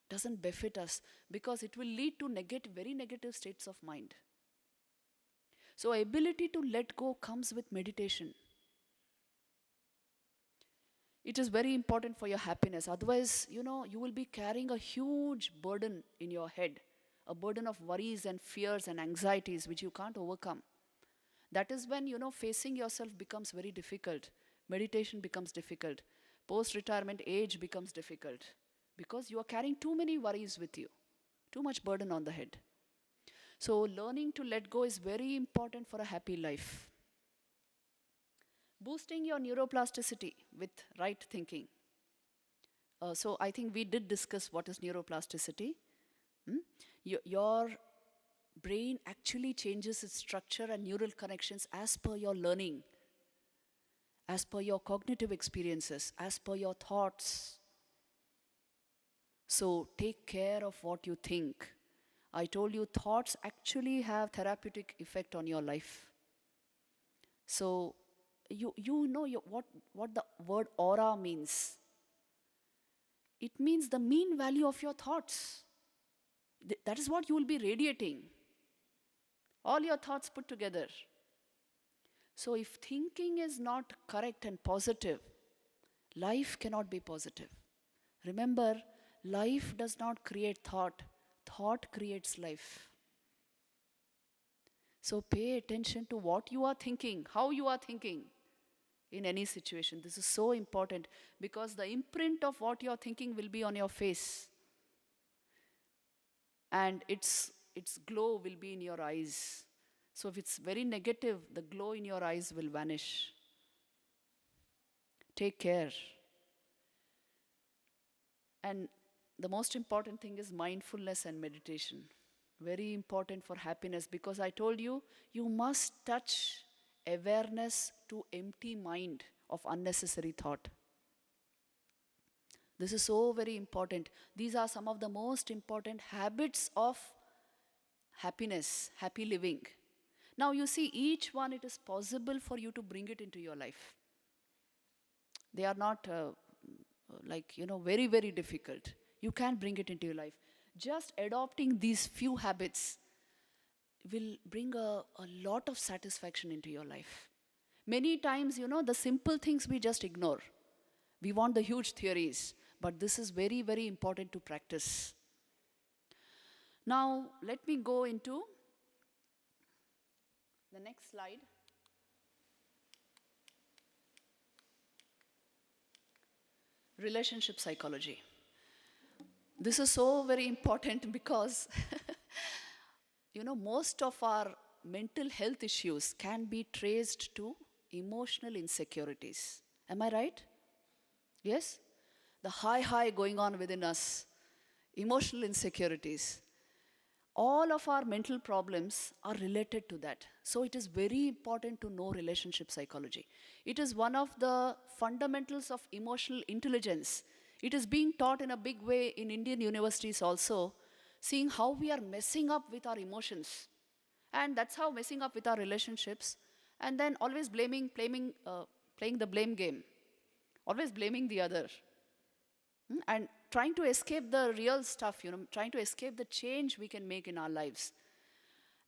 Doesn't befit us because it will lead to very negative states of mind. So ability to let go comes with meditation. It is very important for your happiness. Otherwise, you will be carrying a huge burden in your head, a burden of worries and fears and anxieties which you can't overcome. That is when, facing yourself becomes very difficult. Meditation becomes difficult. Post-retirement age becomes difficult because you are carrying too many worries with you, too much burden on the head. So learning to let go is very important for a happy life. Boosting your neuroplasticity with right thinking. So I think we did discuss what is neuroplasticity. Your brain actually changes its structure and neural connections as per your learning, as per your cognitive experiences, as per your thoughts. So take care of what you think. I told you thoughts actually have therapeutic effect on your life. So you know what the word aura means. It means the mean value of your thoughts. That is what you will be radiating. All your thoughts put together. So if thinking is not correct and positive, life cannot be positive. Remember, life does not create thought. Thought creates life. So pay attention to what you are thinking, how you are thinking in any situation. This is so important because the imprint of what you are thinking will be on your face. And its glow will be in your eyes. So if it's very negative, the glow in your eyes will vanish. Take care. And the most important thing is mindfulness and meditation. Very important for happiness because I told you, you must touch awareness to empty mind of unnecessary thought. This is so very important. These are some of the most important habits of happiness, happy living. Now you see, each one, it is possible for you to bring it into your life. They are not like, very, very difficult. You can bring it into your life. Just adopting these few habits will bring a lot of satisfaction into your life. Many times, the simple things we just ignore. We want the huge theories, but this is very, very important to practice. Now, let me go into the next slide. Relationship psychology. This is so very important because, most of our mental health issues can be traced to emotional insecurities. Am I right? Yes? The high going on within us, emotional insecurities. All of our mental problems are related to that. So it is very important to know relationship psychology. It is one of the fundamentals of emotional intelligence. It is being taught in a big way in Indian universities also, seeing how we are messing up with our emotions. And that's how messing up with our relationships. And then always playing the blame game. Always blaming the other. And trying to escape the real stuff, trying to escape the change we can make in our lives.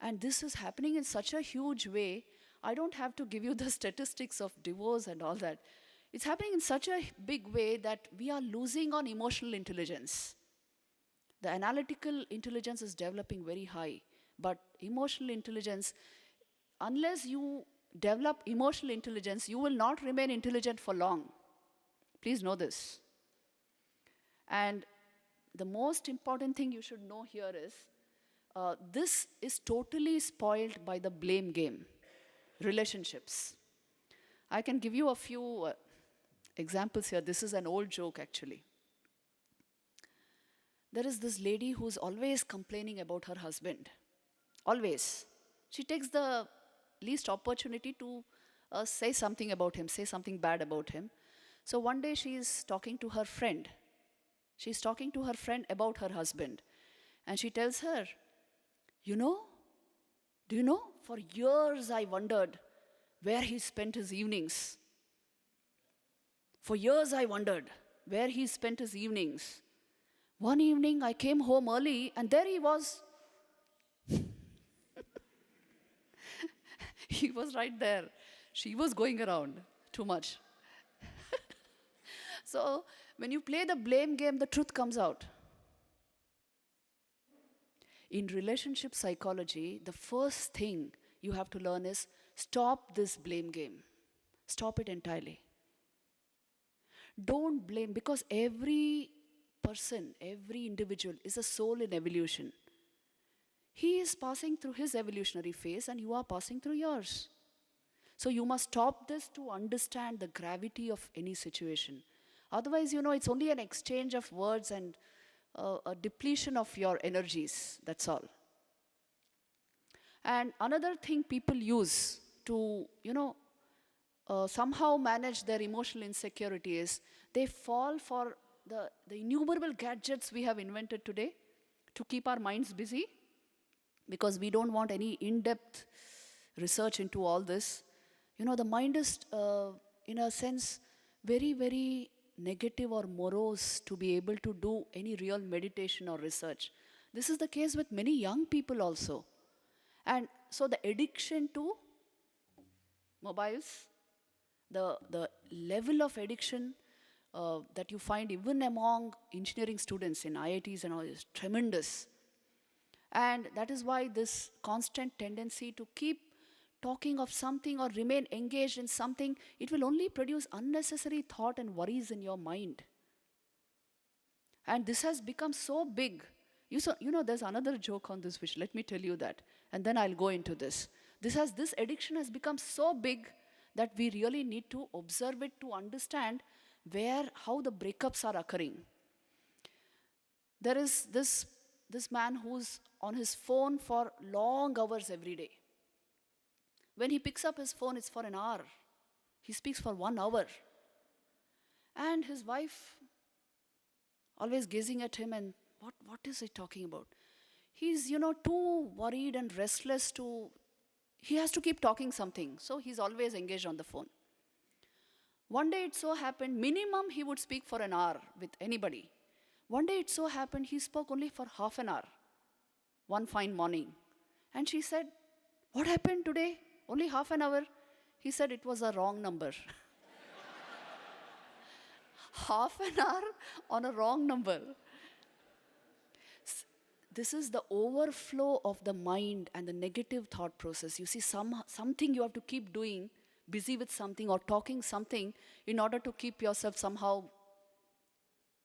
And this is happening in such a huge way. I don't have to give you the statistics of divorce and all that. It's happening in such a big way that we are losing on emotional intelligence. The analytical intelligence is developing very high, but emotional intelligence, unless you develop emotional intelligence, you will not remain intelligent for long. Please know this. And the most important thing you should know here is, this is totally spoiled by the blame game, relationships. I can give you a few examples here. This is an old joke, actually. There is this lady who's always complaining about her husband. Always. She takes the least opportunity to say something about him, say something bad about him. So one day she is talking to her friend. She's talking to her friend about her husband. And she tells her, do you know, for years I wondered where he spent his evenings. For years I wondered where he spent his evenings. One evening I came home early and there he was. He was right there. She was going around too much. So when you play the blame game, the truth comes out. In relationship psychology, the first thing you have to learn is stop this blame game. Stop it entirely. Don't blame, because every person, every individual is a soul in evolution. He is passing through his evolutionary phase and you are passing through yours. So you must stop this to understand the gravity of any situation. Otherwise, it's only an exchange of words and a depletion of your energies, that's all. And another thing people use to, somehow manage their emotional insecurity is they fall for the innumerable gadgets we have invented today to keep our minds busy, because we don't want any in-depth research into all this. The mind is, in a sense, very, very negative or morose to be able to do any real meditation or research. This is the case with many young people also. And so the addiction to mobiles, the level of addiction that you find even among engineering students in IITs and all is tremendous. And that is why this constant tendency to keep talking of something or remain engaged in something, it will only produce unnecessary thought and worries in your mind. And this has become so big. There's another joke on this, which let me tell you that. And then I'll go into this. This addiction has become so big that we really need to observe it to understand how the breakups are occurring. There is this man who's on his phone for long hours every day. When he picks up his phone, it's for an hour. He speaks for 1 hour. And his wife always gazing at him and, what is he talking about? He's, too worried and restless he has to keep talking something. So he's always engaged on the phone. One day it so happened, minimum he would speak for an hour with anybody. One day it so happened he spoke only for half an hour, one fine morning. And she said, "What happened today? Only half an hour?" He said it was a wrong number. Half an hour on a wrong number. This is the overflow of the mind and the negative thought process. You see, something you have to keep doing, busy with something or talking something in order to keep yourself somehow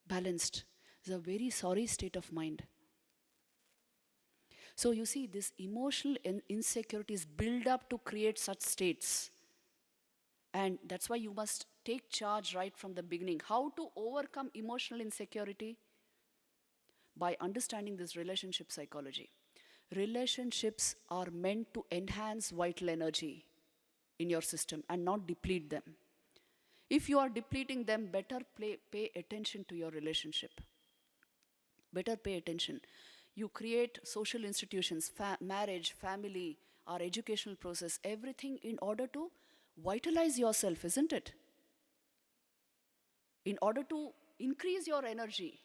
balanced. It's a very sorry state of mind. So you see, this emotional insecurities build up to create such states. And that's why you must take charge right from the beginning. How to overcome emotional insecurity? By understanding this relationship psychology. Relationships are meant to enhance vital energy in your system and not deplete them. If you are depleting them, better pay attention to your relationship. Better pay attention. You create social institutions, marriage, family, our educational process, everything in order to vitalize yourself, isn't it? In order to increase your energy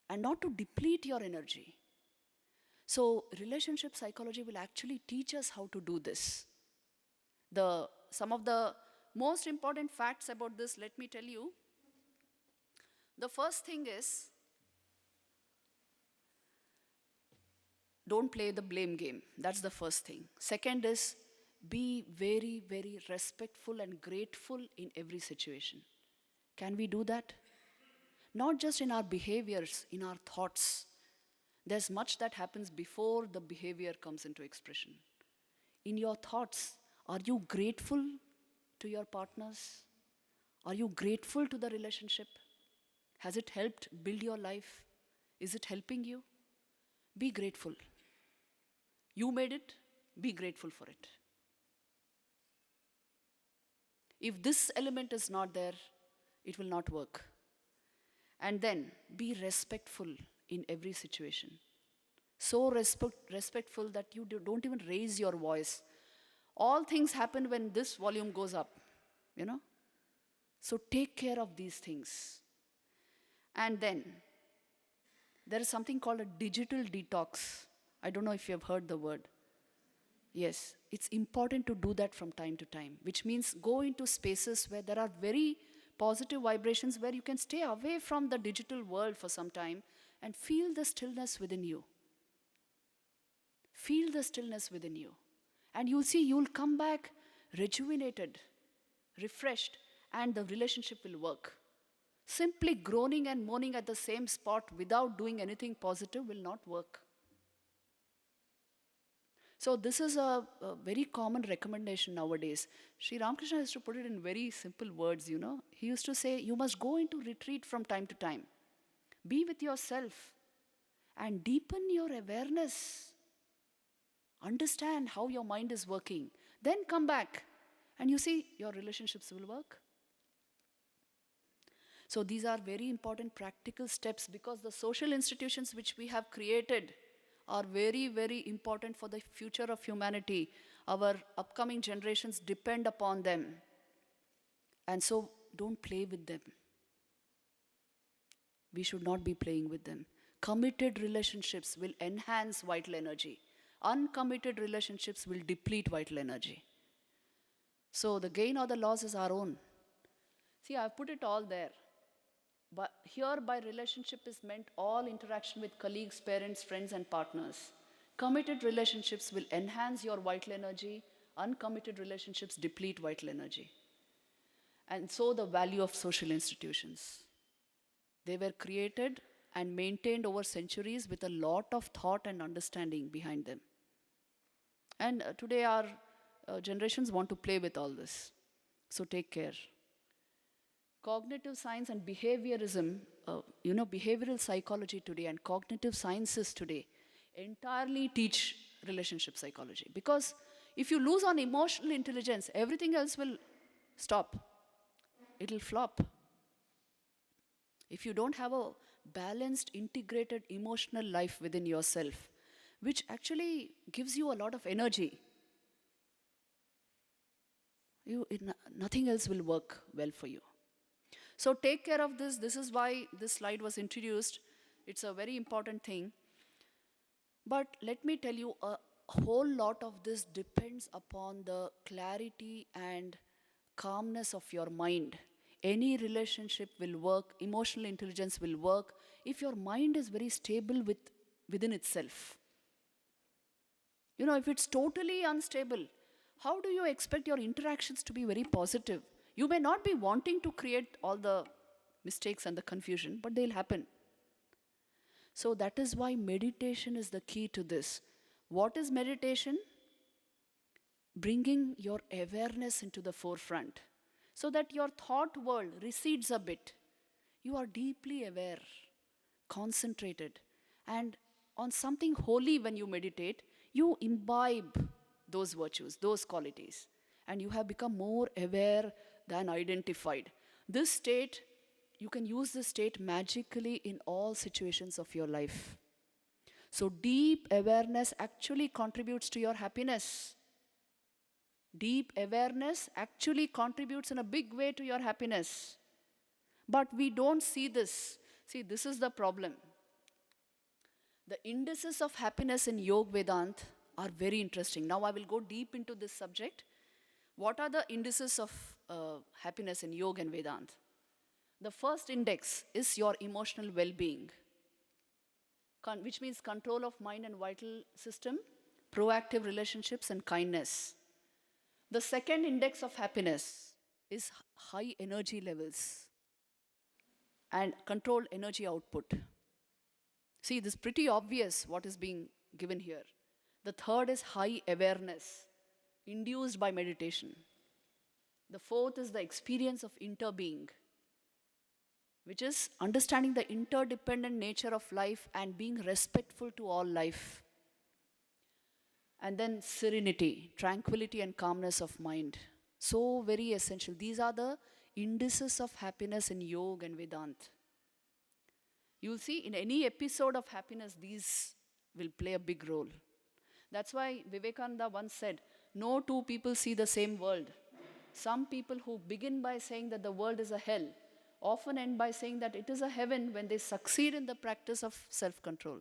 and not to deplete your energy. So relationship psychology will actually teach us how to do this. Some of the most important facts about this, let me tell you. The first thing is, don't play the blame game. That's the first thing. Second is, be very, very respectful and grateful in every situation. Can we do that? Not just in our behaviors, in our thoughts. There's much that happens before the behavior comes into expression. In your thoughts, are you grateful to your partners? Are you grateful to the relationship? Has it helped build your life? Is it helping you? Be grateful. You made it, be grateful for it. If this element is not there, it will not work. And then be respectful in every situation. So respectful that you don't even raise your voice. All things happen when this volume goes up, you know. So take care of these things. And then there is something called a digital detox. I don't know if you have heard the word. Yes, it's important to do that from time to time, which means go into spaces where there are very positive vibrations, where you can stay away from the digital world for some time and feel the stillness within you. Feel the stillness within you. And you'll see you'll come back rejuvenated, refreshed, and the relationship will work. Simply groaning and moaning at the same spot without doing anything positive will not work. So this is a very common recommendation nowadays. Sri Ramakrishna used to put it in very simple words, you know. He used to say, you must go into retreat from time to time. Be with yourself and deepen your awareness. Understand how your mind is working. Then come back and you see your relationships will work. So these are very important practical steps, because the social institutions which we have created are very, very important for the future of humanity. Our upcoming generations depend upon them. And so don't play with them. We should not be playing with them. Committed relationships will enhance vital energy. Uncommitted relationships will deplete vital energy. So the gain or the loss is our own. See, I've put it all there. But here by relationship is meant all interaction with colleagues, parents, friends, and partners. Committed relationships will enhance your vital energy. Uncommitted relationships deplete vital energy. And so the value of social institutions. They were created and maintained over centuries with a lot of thought and understanding behind them. And today our generations want to play with all this. So take care. Cognitive science and behaviorism, behavioral psychology today and cognitive sciences today entirely teach relationship psychology. Because if you lose on emotional intelligence, everything else will stop. It'll flop. If you don't have a balanced, integrated emotional life within yourself, which actually gives you a lot of energy, nothing else will work well for you. So take care of this. This is why this slide was introduced. It's a very important thing. But let me tell you, a whole lot of this depends upon the clarity and calmness of your mind. Any relationship will work, emotional intelligence will work if your mind is very stable within itself. If it's totally unstable, how do you expect your interactions to be very positive? You may not be wanting to create all the mistakes and the confusion, but they'll happen. So that is why meditation is the key to this. What is meditation? Bringing your awareness into the forefront so that your thought world recedes a bit. You are deeply aware, concentrated, and on something holy when you meditate, you imbibe those virtues, those qualities, and you have become more aware than identified. This state, you can use this state magically in all situations of your life. So deep awareness actually contributes to your happiness. Deep awareness actually contributes in a big way to your happiness. But we don't see this. See, this is the problem. The indices of happiness in Yoga Vedanta are very interesting. Now I will go deep into this subject. What are the indices of happiness in Yoga and Vedanta? The first index is your emotional well-being, which means control of mind and vital system, proactive relationships, and kindness. The second index of happiness is high energy levels and controlled energy output. See, this is pretty obvious what is being given here. The third is high awareness, induced by meditation. The fourth is the experience of interbeing, which is understanding the interdependent nature of life and being respectful to all life. And then serenity, tranquility and calmness of mind. So very essential. These are the indices of happiness in Yoga and Vedanta. You'll see in any episode of happiness, these will play a big role. That's why Vivekananda once said, no two people see the same world. Some people who begin by saying that the world is a hell often end by saying that it is a heaven when they succeed in the practice of self-control.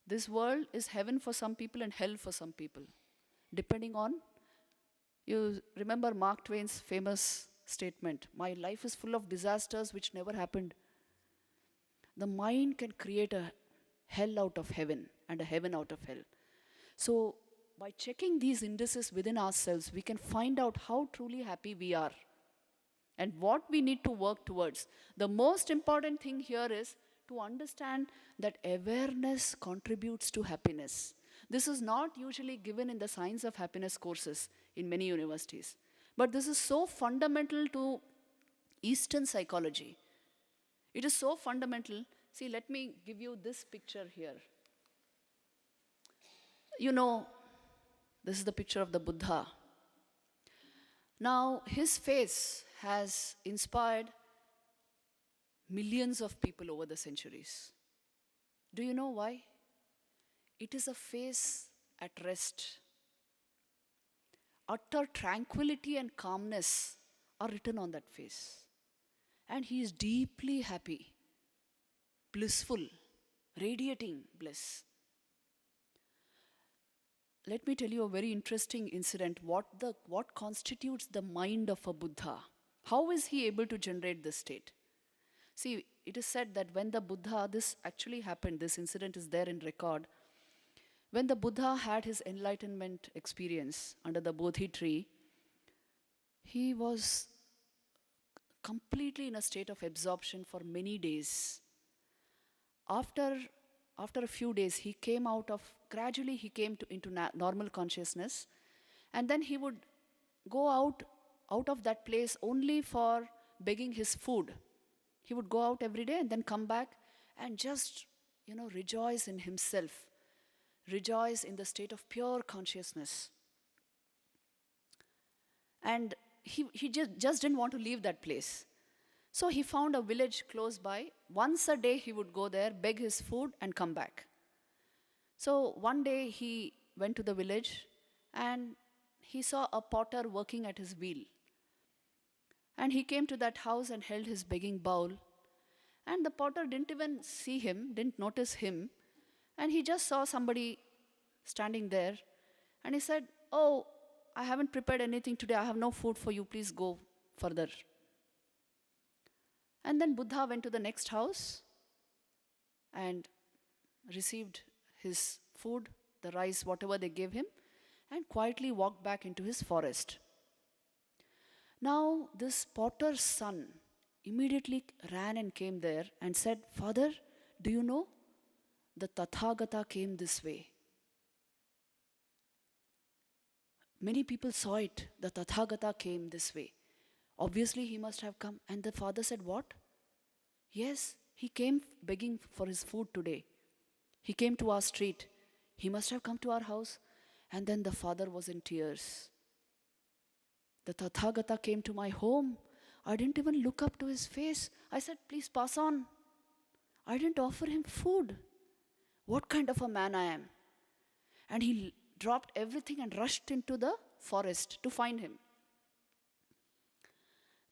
This world is heaven for some people and hell for some people, depending on, you remember Mark Twain's famous statement, my life is full of disasters which never happened. The mind can create a hell out of heaven and a heaven out of hell. So by checking these indices within ourselves, we can find out how truly happy we are and what we need to work towards. The most important thing here is to understand that awareness contributes to happiness. This is not usually given in the science of happiness courses in many universities. But this is so fundamental to Eastern psychology. It is so fundamental. See, let me give you this picture here. This is the picture of the Buddha. Now, his face has inspired millions of people over the centuries. Do you know why? It is a face at rest. Utter tranquility and calmness are written on that face. And he is deeply happy, blissful, radiating bliss. Let me tell you a very interesting incident. What constitutes the mind of a Buddha? How is he able to generate this state? See, it is said that when the Buddha, this actually happened, this incident is there in record. When the Buddha had his enlightenment experience under the Bodhi tree, he was completely in a state of absorption for many days. After a few days, he came gradually he came into normal consciousness, and then he would go out of that place only for begging his food. He would go out every day and then come back and just, rejoice in himself, rejoice in the state of pure consciousness. And he just didn't want to leave that place. So he found a village close by. Once a day he would go there, beg his food and come back. So one day he went to the village and he saw a potter working at his wheel. And he came to that house and held his begging bowl. And the potter didn't even see him, didn't notice him. And he just saw somebody standing there. And he said, "Oh, I haven't prepared anything today. I have no food for you. Please go further." And then Buddha went to the next house and received his food, the rice, whatever they gave him, and quietly walked back into his forest. Now, this potter's son immediately ran and came there and said, "Father, do you know? The Tathagata came this way." Many people saw it. The Tathagata came this way. Obviously, he must have come. And the father said, "What? Yes, he came begging for his food today. He came to our street. He must have come to our house." And then the father was in tears. "The Tathagata came to my home. I didn't even look up to his face. I said, 'Please pass on.' I didn't offer him food. What kind of a man I am?" And he dropped everything and rushed into the forest to find him.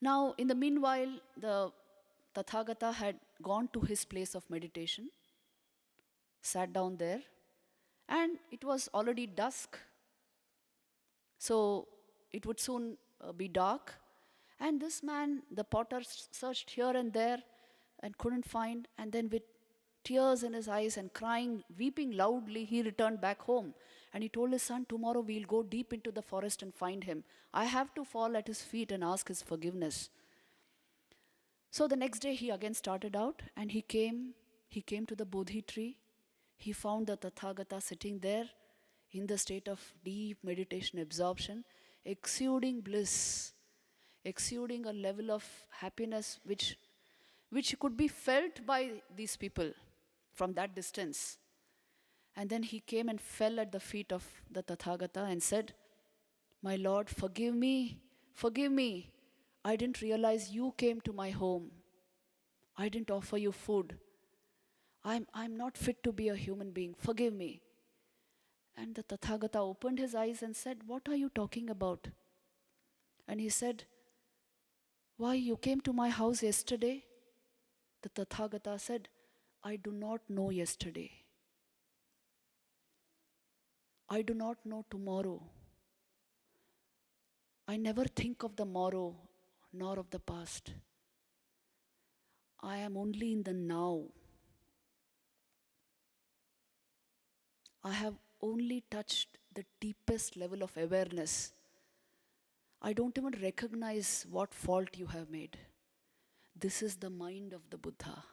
Now, in the meanwhile, the Tathagata had gone to his place of meditation, sat down there, and it was already dusk. So it would soon be dark. And this man, the potter, searched here and there and couldn't find. And then with tears in his eyes and crying, weeping loudly, he returned back home. And he told his son, "Tomorrow we'll go deep into the forest and find him. I have to fall at his feet and ask his forgiveness." So the next day he again started out, and he came to the Bodhi tree. He found the Tathagata sitting there in the state of deep meditation absorption, exuding bliss, exuding a level of happiness which could be felt by these people from that distance. And then he came and fell at the feet of the Tathagata and said, "My Lord, forgive me, forgive me. I didn't realize you came to my home. I didn't offer you food. I'm not fit to be a human being. Forgive me." And the Tathagata opened his eyes and said, "What are you talking about?" And he said, "Why, you came to my house yesterday?" The Tathagata said, "I do not know yesterday. I do not know tomorrow. I never think of the morrow nor of the past. I am only in the now. I have only touched the deepest level of awareness. I don't even recognize what fault you have made. This is the mind of the Buddha.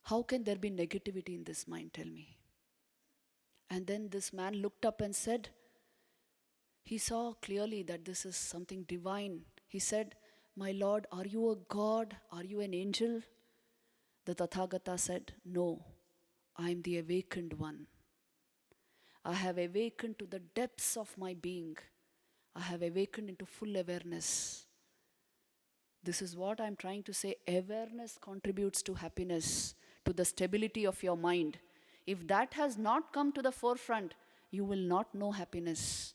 How can there be negativity in this mind, tell me?" And then this man looked up and said, he saw clearly that this is something divine. He said, "My Lord, are you a god? Are you an angel?" The Tathagata said, "No, I am the awakened one. I have awakened to the depths of my being. I have awakened into full awareness." This is what I'm trying to say. Awareness contributes to happiness, to the stability of your mind. If that has not come to the forefront, you will not know happiness.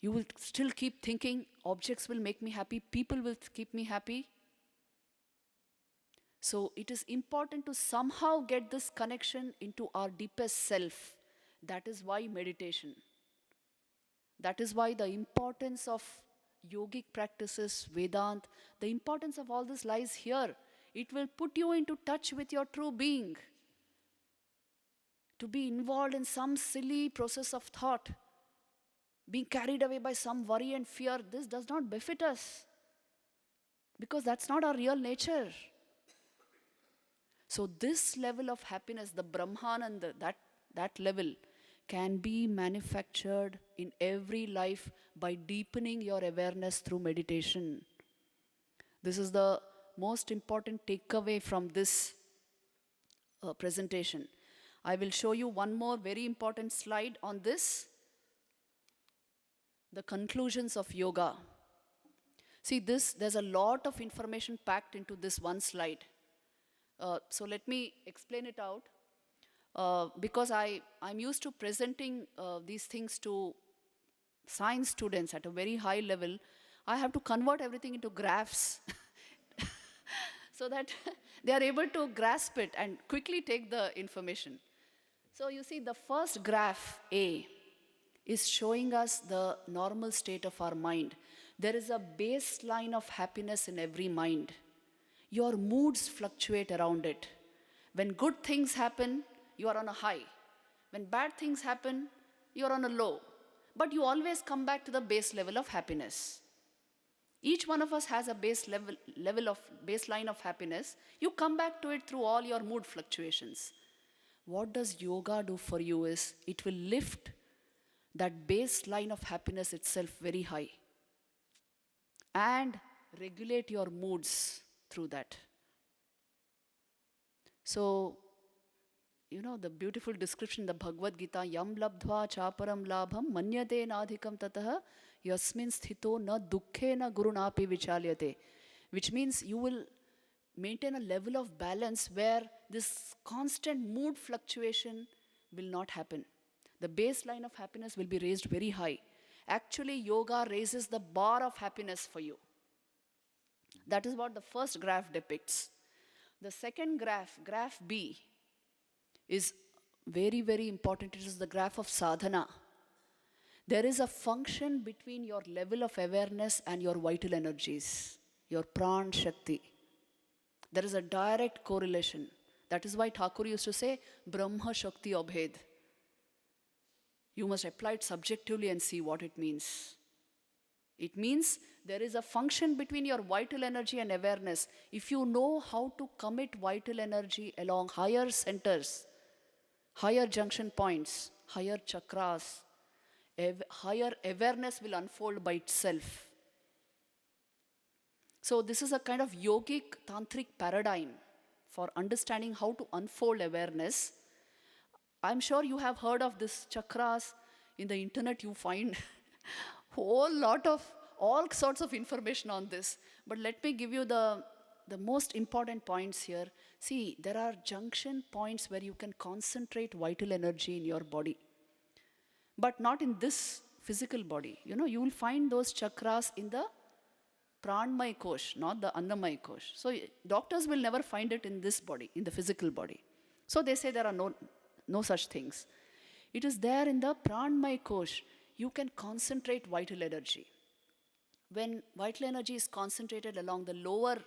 You will still keep thinking objects will make me happy, people will keep me happy. So it is important to somehow get this connection into our deepest self. That is why meditation. That is why the importance of yogic practices, Vedant, the importance of all this lies here. It will put you into touch with your true being. To be involved in some silly process of thought, being carried away by some worry and fear, this does not befit us. Because that's not our real nature. So this level of happiness, the Brahmananda, that level, can be manufactured in every life by deepening your awareness through meditation. This is the most important takeaway from this presentation. I will show you one more very important slide on this. The conclusions of yoga. See, there's a lot of information packed into this one slide. So let me explain it out. Because I'm used to presenting these things to science students at a very high level, I have to convert everything into graphs so that they are able to grasp it and quickly take the information. So you see, the first graph, A, is showing us the normal state of our mind. There is a baseline of happiness in every mind. Your moods fluctuate around it. When good things happen, you are on a high. When bad things happen, you are on a low. But you always come back to the base level of happiness. Each one of us has a baseline of happiness. You come back to it through all your mood fluctuations. What does yoga do for you is it will lift that baseline of happiness itself very high and regulate your moods through that. So, the beautiful description in the Bhagavad Gita, yam labdhva chaparam labham manyate nadhikam tatah yasmin sthito na dukkhe na gurunapi vichalyate, which means you will maintain a level of balance where this constant mood fluctuation will not happen. The baseline of happiness will be raised very high. Actually, yoga raises the bar of happiness for you. That is what the first graph depicts. The second graph, graph B, is very, very important. It is the graph of sadhana. There is a function between your level of awareness and your vital energies, your pran shakti. There is a direct correlation. That is why Thakur used to say, Brahma Shakti Abhed. You must apply it subjectively and see what it means. It means there is a function between your vital energy and awareness. If you know how to commit vital energy along higher centers, higher junction points, higher chakras, higher awareness will unfold by itself. So this is a kind of yogic tantric paradigm for understanding how to unfold awareness. I'm sure you have heard of this chakras. In the internet you find whole lot of all sorts of information on this. But let me give you the most important points here. See, there are junction points where you can concentrate vital energy in your body. But not in this physical body. You will find those chakras in the Pranmay Kosh, not the Annamay Kosh. So doctors will never find it in this body, in the physical body. So they say there are no such things. It is there in the Pranmay Kosh. You can concentrate vital energy. When vital energy is concentrated along the lower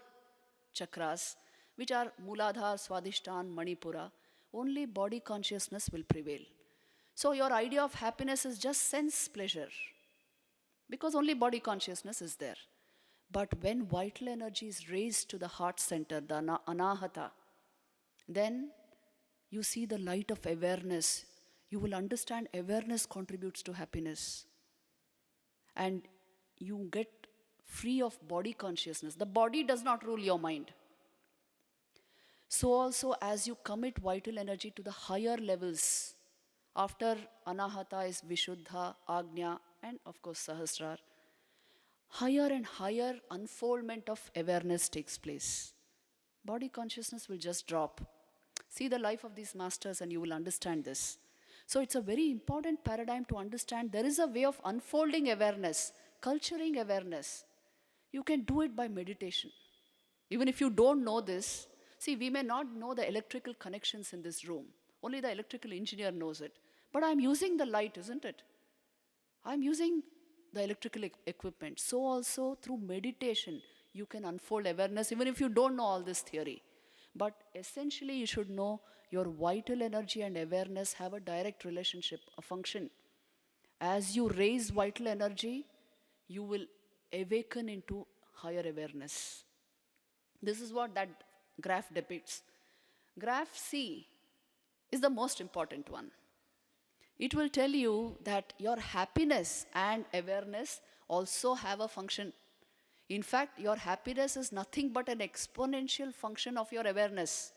chakras, which are Mooladhara, Swadhisthana, Manipura, only body consciousness will prevail. So your idea of happiness is just sense pleasure, because only body consciousness is there. But when vital energy is raised to the heart center, the anahata, then you see the light of awareness. You will understand awareness contributes to happiness. And you get free of body consciousness. The body does not rule your mind. So also as you commit vital energy to the higher levels, after anahata is Vishuddha, Agnya, and of course Sahasrar, higher and higher unfoldment of awareness takes place. Body consciousness will just drop. See the life of these masters and you will understand this. So it's a very important paradigm to understand. There is a way of unfolding awareness, culturing awareness. You can do it by meditation. Even if you don't know this, see, we may not know the electrical connections in this room. Only the electrical engineer knows it. But I'm using the light, isn't it? I'm using the electrical equipment. So also through meditation, you can unfold awareness even if you don't know all this theory. But essentially you should know your vital energy and awareness have a direct relationship, a function. As you raise vital energy, you will awaken into higher awareness. This is what that graph depicts. Graph C is the most important one. It will tell you that your happiness and awareness also have a function. In fact, your happiness is nothing but an exponential function of your awareness.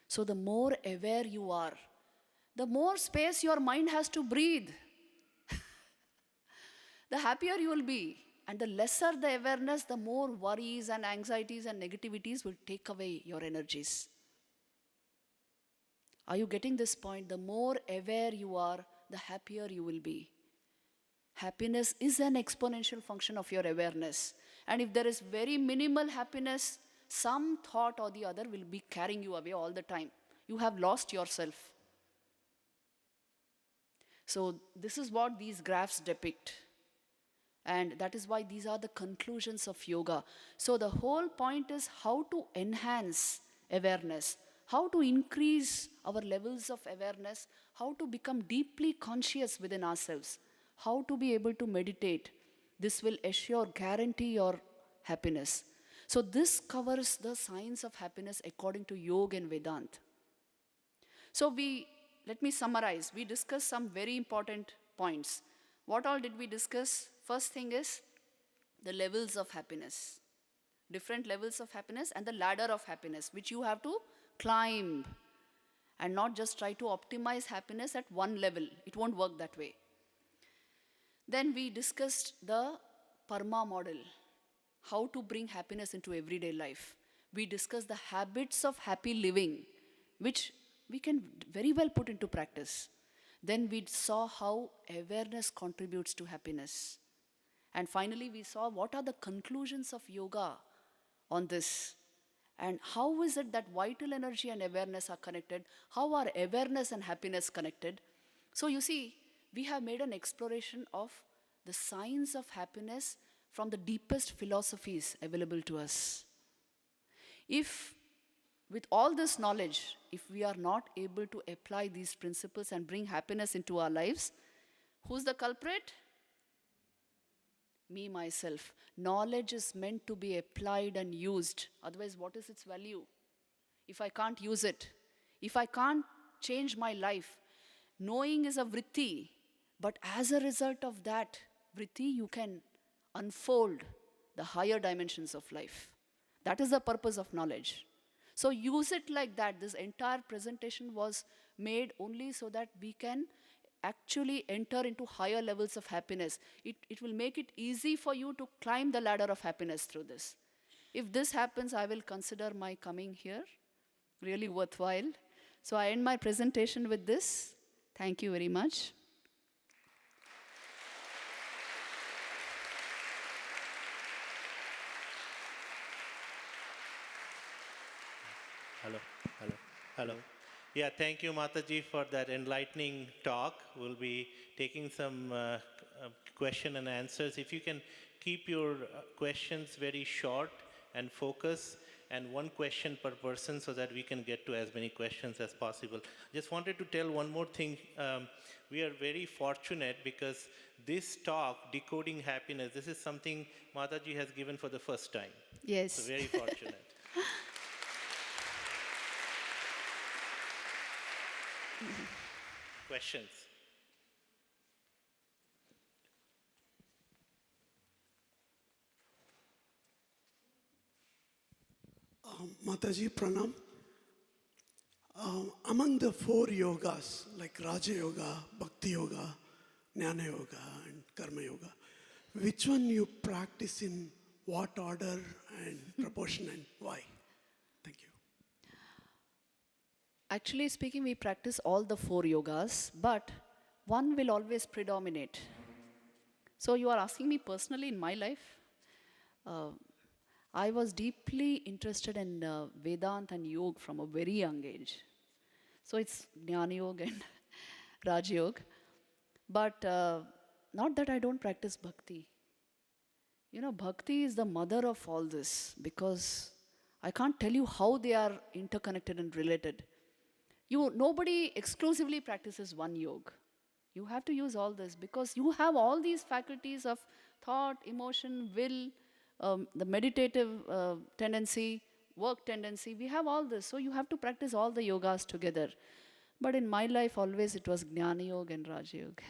So the more aware you are, the more space your mind has to breathe. The happier you will be. And the lesser the awareness, the more worries and anxieties and negativities will take away your energies. Are you getting this point? The more aware you are, the happier you will be. Happiness is an exponential function of your awareness. And if there is very minimal happiness, some thought or the other will be carrying you away all the time. You have lost yourself. So this is what these graphs depict. And that is why these are the conclusions of yoga. So the whole point is how to enhance awareness, how to increase our levels of awareness, how to become deeply conscious within ourselves, how to be able to meditate. This will assure, guarantee your happiness. So this covers the science of happiness according to Yoga and Vedanta. So let me summarize. We discussed some very important points. What all did we discuss? First thing is the levels of happiness. Different levels of happiness and the ladder of happiness, which you have to climb and not just try to optimize happiness at one level. It won't work that way. Then we discussed the Parma model, how to bring happiness into everyday life. We discussed the habits of happy living, which we can very well put into practice. Then we saw how awareness contributes to happiness. And finally, we saw what are the conclusions of yoga on this. And how is it that vital energy and awareness are connected? How are awareness and happiness connected? So you see, we have made an exploration of the science of happiness from the deepest philosophies available to us. If, with all this knowledge, if we are not able to apply these principles and bring happiness into our lives, who's the culprit? Me, myself. Knowledge is meant to be applied and used. Otherwise, what is its value? If I can't use it, if I can't change my life, knowing is a vritti, but as a result of that vritti, you can unfold the higher dimensions of life. That is the purpose of knowledge. So use it like that. This entire presentation was made only so that we can actually enter into higher levels of happiness. It will make it easy for you to climb the ladder of happiness through this. If this happens, I will consider my coming here really worthwhile. So I end my presentation with this. Thank you very much. Hello, hello, hello. Yeah, thank you, Mataji, for that enlightening talk. We'll be taking some question and answers. If you can keep your questions very short and focus, and one question per person so that we can get to as many questions as possible. Just wanted to tell one more thing. We are very fortunate because this talk, Decoding Happiness, this is something Mataji has given for the first time. Yes. So very fortunate. Questions? Mataji, Pranam. Among the 4 yogas, like Raja Yoga, Bhakti Yoga, Jnana Yoga, and Karma Yoga, which one you practice in what order and proportion and why? Thank you. Actually speaking, we practice all the 4 yogas, but one will always predominate. So you are asking me personally in my life? I was deeply interested in Vedanta and Yoga from a very young age. So it's Jnana Yoga and Raj Yoga. But not that I don't practice Bhakti. You know, Bhakti is the mother of all this because I can't tell you how they are interconnected and related. Nobody exclusively practices one yoga. You have to use all this because you have all these faculties of thought, emotion, will, the meditative tendency, work tendency. We have all this. So you have to practice all the yogas together. But in my life, always it was Jnana Yoga and Raja Yoga.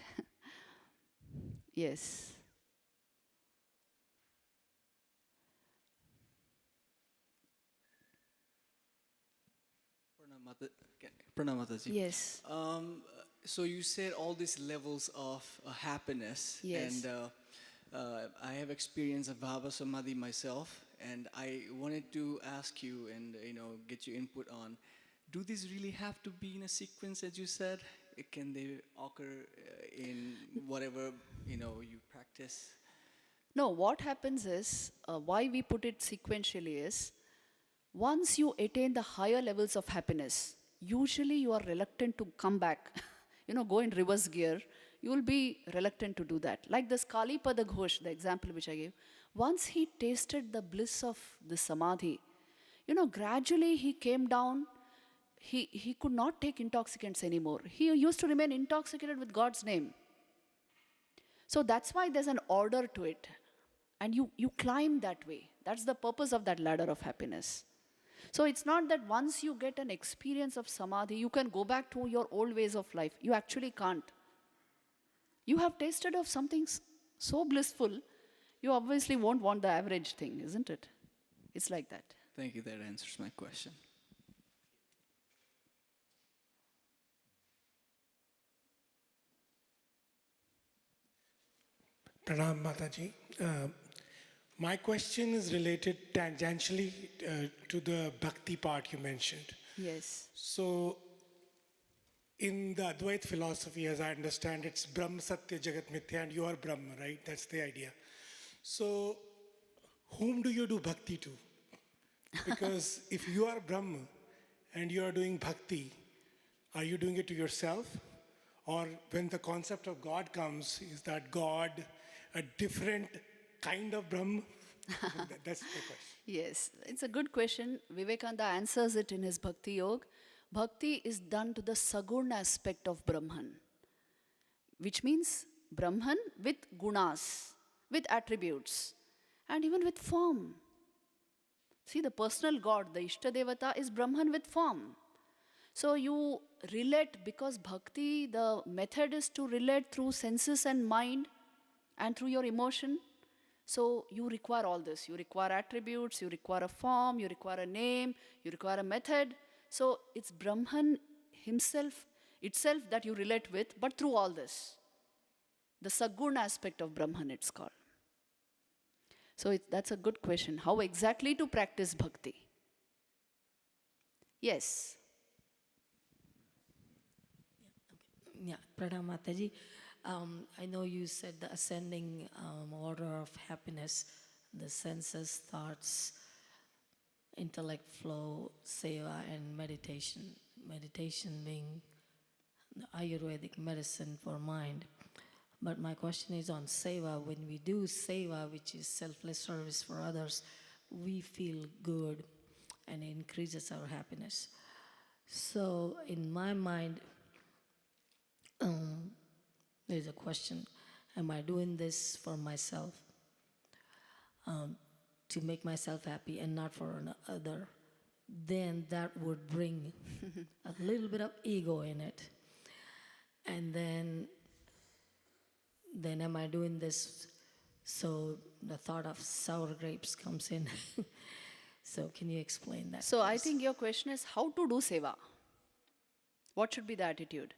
Yes. Pranam Mataji. Yes. So you said all these levels of happiness, Yes. and I have experienced a Bhava Samadhi myself, and I wanted to ask you and get your input on: do these really have to be in a sequence, as you said? Can they occur in whatever you practice? No, what happens is, why we put it sequentially is, once you attain the higher levels of happiness, usually you are reluctant to come back, go in reverse gear. You will be reluctant to do that. Like this Kalipada Ghosh, the example which I gave, once he tasted the bliss of the samadhi, gradually he came down. He could not take intoxicants anymore. He used to remain intoxicated with God's name. So that's why there's an order to it. And you climb that way. That's the purpose of that ladder of happiness. So it's not that once you get an experience of samadhi, you can go back to your old ways of life. You actually can't. You have tasted of something so blissful, you obviously won't want the average thing, isn't it? It's like that. Thank you. That answers my question. Pranam Mataji. My question is related tangentially to the bhakti part you mentioned. Yes. So, in the Advaita philosophy, as I understand, it's Brahma Satya Jagat Mithya, and you are Brahma, right? That's the idea. So, whom do you do bhakti to? Because if you are Brahma and you are doing bhakti, are you doing it to yourself? Or when the concept of God comes, is that God a different kind of Brahma? That's the question. Yes, it's a good question. Vivekananda answers it in his Bhakti Yoga. Bhakti is done to the Sagun aspect of Brahman, which means Brahman with gunas, with attributes, and even with form. See, the personal God, the Ishtadevata, is Brahman with form. So you relate, because bhakti, the method is to relate through senses and mind and through your emotion. So you require all this. You require attributes, you require a form, you require a name, you require a method. So it's Brahman himself, itself that you relate with, but through all this. The Sagun aspect of Brahman, it's called. So that's a good question. How exactly to practice bhakti? Yes. Yeah, Pranam Mataji. I know you said the ascending order of happiness, the senses, thoughts, intellect flow, seva, and meditation. Meditation being the Ayurvedic medicine for mind. But my question is on seva. When we do seva, which is selfless service for others, we feel good and it increases our happiness. So in my mind, there's a question, am I doing this for myself, to make myself happy and not for another? Then that would bring a little bit of ego in it. And then am I doing this so the thought of sour grapes comes in? So can you explain that? So I please? think your question is how to do seva. What should be the attitude?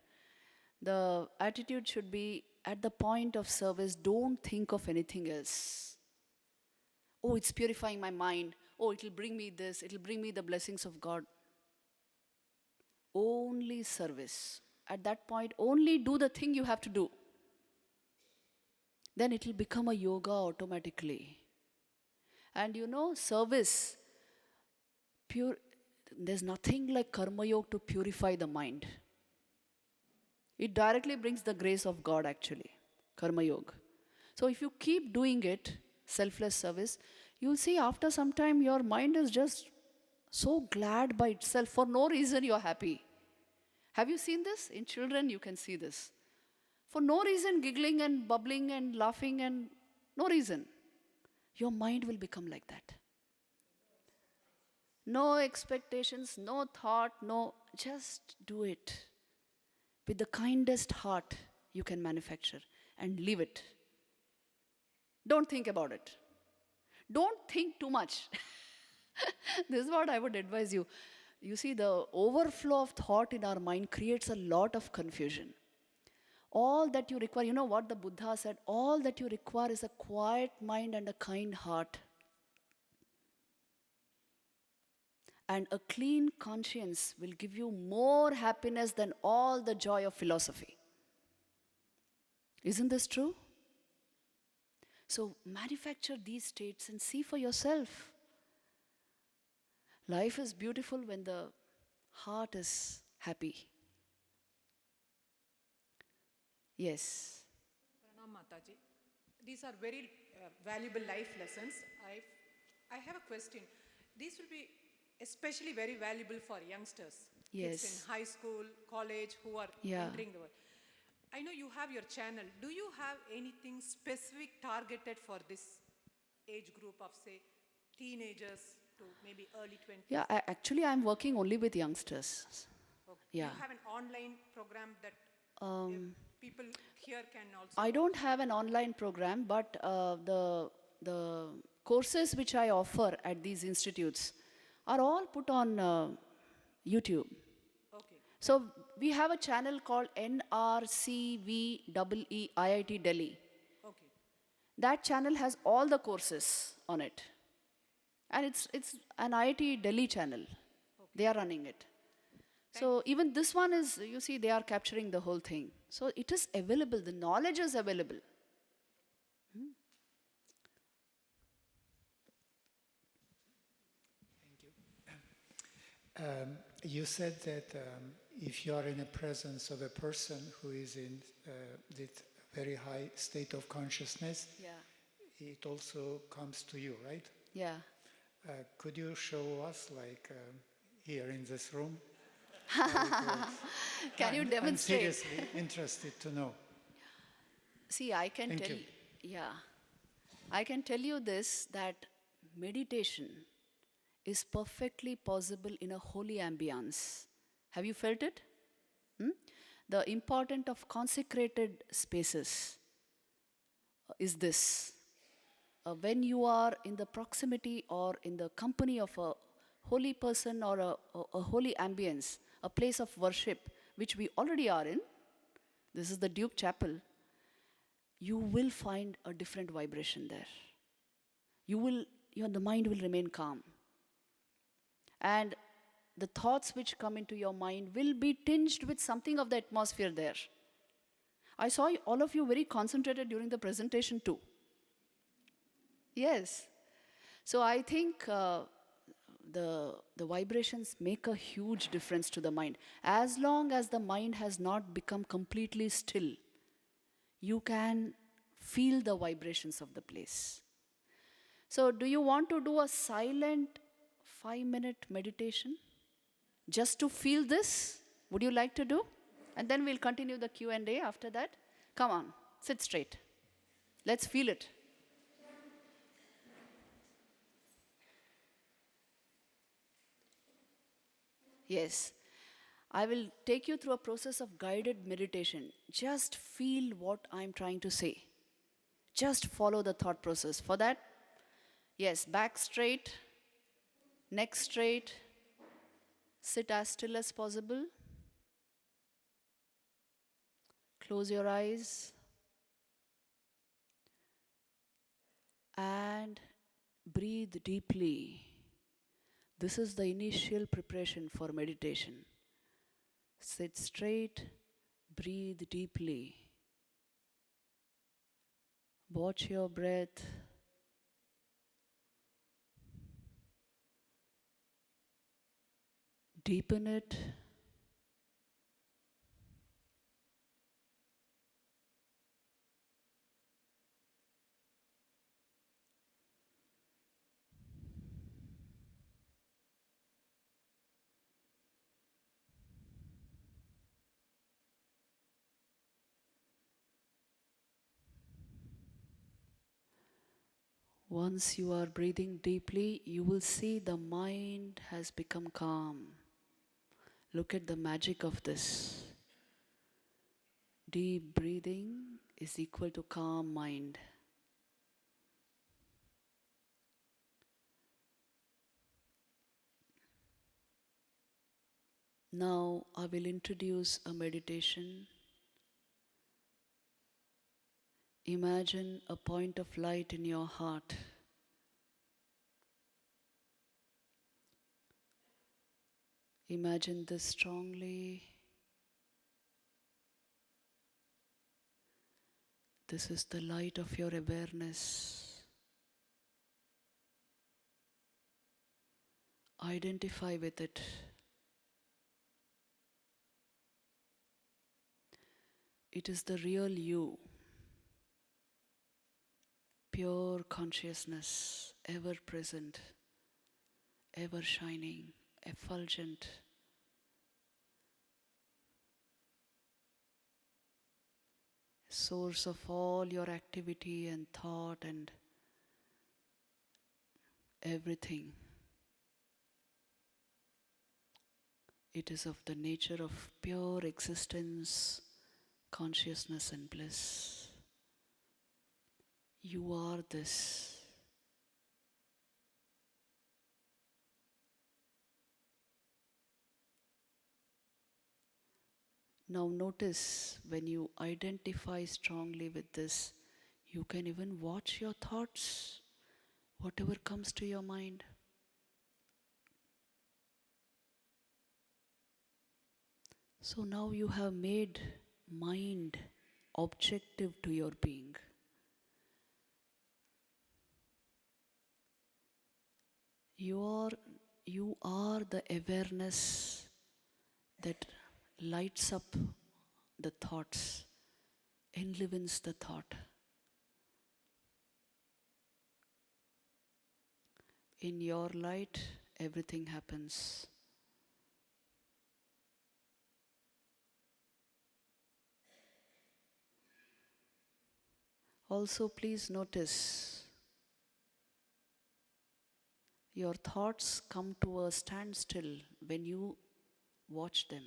The attitude should be, at the point of service, don't think of anything else. Oh, it's purifying my mind. Oh, it'll bring me this. It'll bring me the blessings of God. Only service. At that point, only do the thing you have to do. Then it'll become a yoga automatically. And service, there's nothing like karma yoga to purify the mind. It directly brings the grace of God actually, karma yoga. So if you keep doing it, selfless service, you'll see after some time your mind is just so glad by itself. For no reason you're happy. Have you seen this? In children you can see this. For no reason, giggling and bubbling and laughing and no reason. Your mind will become like that. No expectations, no thought, just do it. With the kindest heart you can manufacture and leave it. Don't think about it. Don't think too much. This is what I would advise you. You see, the overflow of thought in our mind creates a lot of confusion. All that you require, what the Buddha said, all that you require is a quiet mind and a kind heart. And a clean conscience will give you more happiness than all the joy of philosophy. Isn't this true? So manufacture these states and see for yourself. Life is beautiful when the heart is happy. Yes. Pranam Mataji. These are very valuable life lessons. I have a question. These will be especially very valuable for youngsters, kids Yes. in high school, college, who are Yeah. entering the world. I know you have your channel. Do you have anything specific targeted for this age group of, say, teenagers to maybe early 20s? Yeah, actually, I'm working only with youngsters. Okay. Yeah. You have an online program that people here can also. I don't have an online program, but the courses which I offer at these institutes are all put on YouTube. Okay. So we have a channel called NRCVEE IIT Delhi. Okay. That channel has all the courses on it. And it's an IIT Delhi channel. They are running it. So even this one is, you see, they are capturing the whole thing. So it is available, the knowledge is available. You said that if you are in the presence of a person who is in this very high state of consciousness, Yeah. it also comes to you, right? Yeah. Could you show us, like here in this room? Can you I'm demonstrate? seriously interested to know. See, I can Thank tell you. you. Yeah. I can tell you this, that meditation is perfectly possible in a holy ambience. Have you felt it? The importance of consecrated spaces is this. When you are in the proximity or in the company of a holy person or a holy ambience, a place of worship, which we already are in, this is the Duke Chapel, you will find a different vibration there. The mind will remain calm. And the thoughts which come into your mind will be tinged with something of the atmosphere there. I saw all of you very concentrated during the presentation too. Yes. So I think the vibrations make a huge difference to the mind. As long as the mind has not become completely still, you can feel the vibrations of the place. So do you want to do a silent 5-minute meditation just to feel this? Would you like to do? And then we'll continue the Q&A after that. Come on, sit straight. Let's feel it. Yes. I will take you through a process of guided meditation. Just feel what I'm trying to say. Just follow the thought process. For that, yes, back straight, neck straight, sit as still as possible. Close your eyes. And breathe deeply. This is the initial preparation for meditation. Sit straight, breathe deeply. Watch your breath. Deepen it. Once you are breathing deeply, you will see the mind has become calm. Look at the magic of this. Deep breathing is equal to calm mind. Now I will introduce a meditation. Imagine a point of light in your heart. Imagine this strongly. This is the light of your awareness. Identify with it. It is the real you. Pure consciousness, ever present, ever shining, effulgent. Source of all your activity and thought and everything. It is of the nature of pure existence, consciousness and bliss. You are this. Now notice when you identify strongly with this, you can even watch your thoughts, whatever comes to your mind. So now you have made mind objective to your being. You are the awareness that lights up the thoughts, enlivens the thought. In your light, everything happens. Also, please notice your thoughts come to a standstill when you watch them.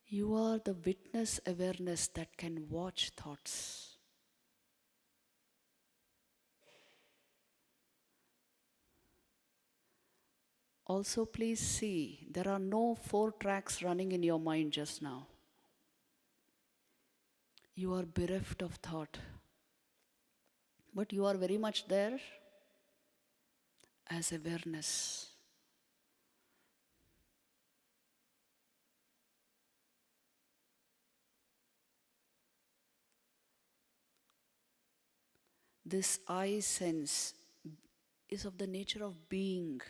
You are the witness awareness that can watch thoughts. Also, please see, there are no 4 tracks running in your mind just now. You are bereft of thought. But you are very much there as awareness. This I sense is of the nature of being,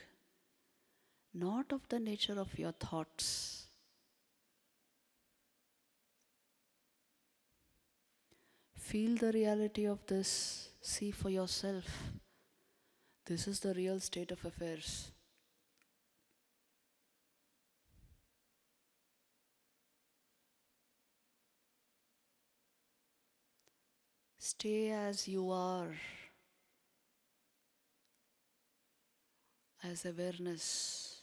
not of the nature of your thoughts. Feel the reality of this, see for yourself. This is the real state of affairs. Stay as you are, as awareness.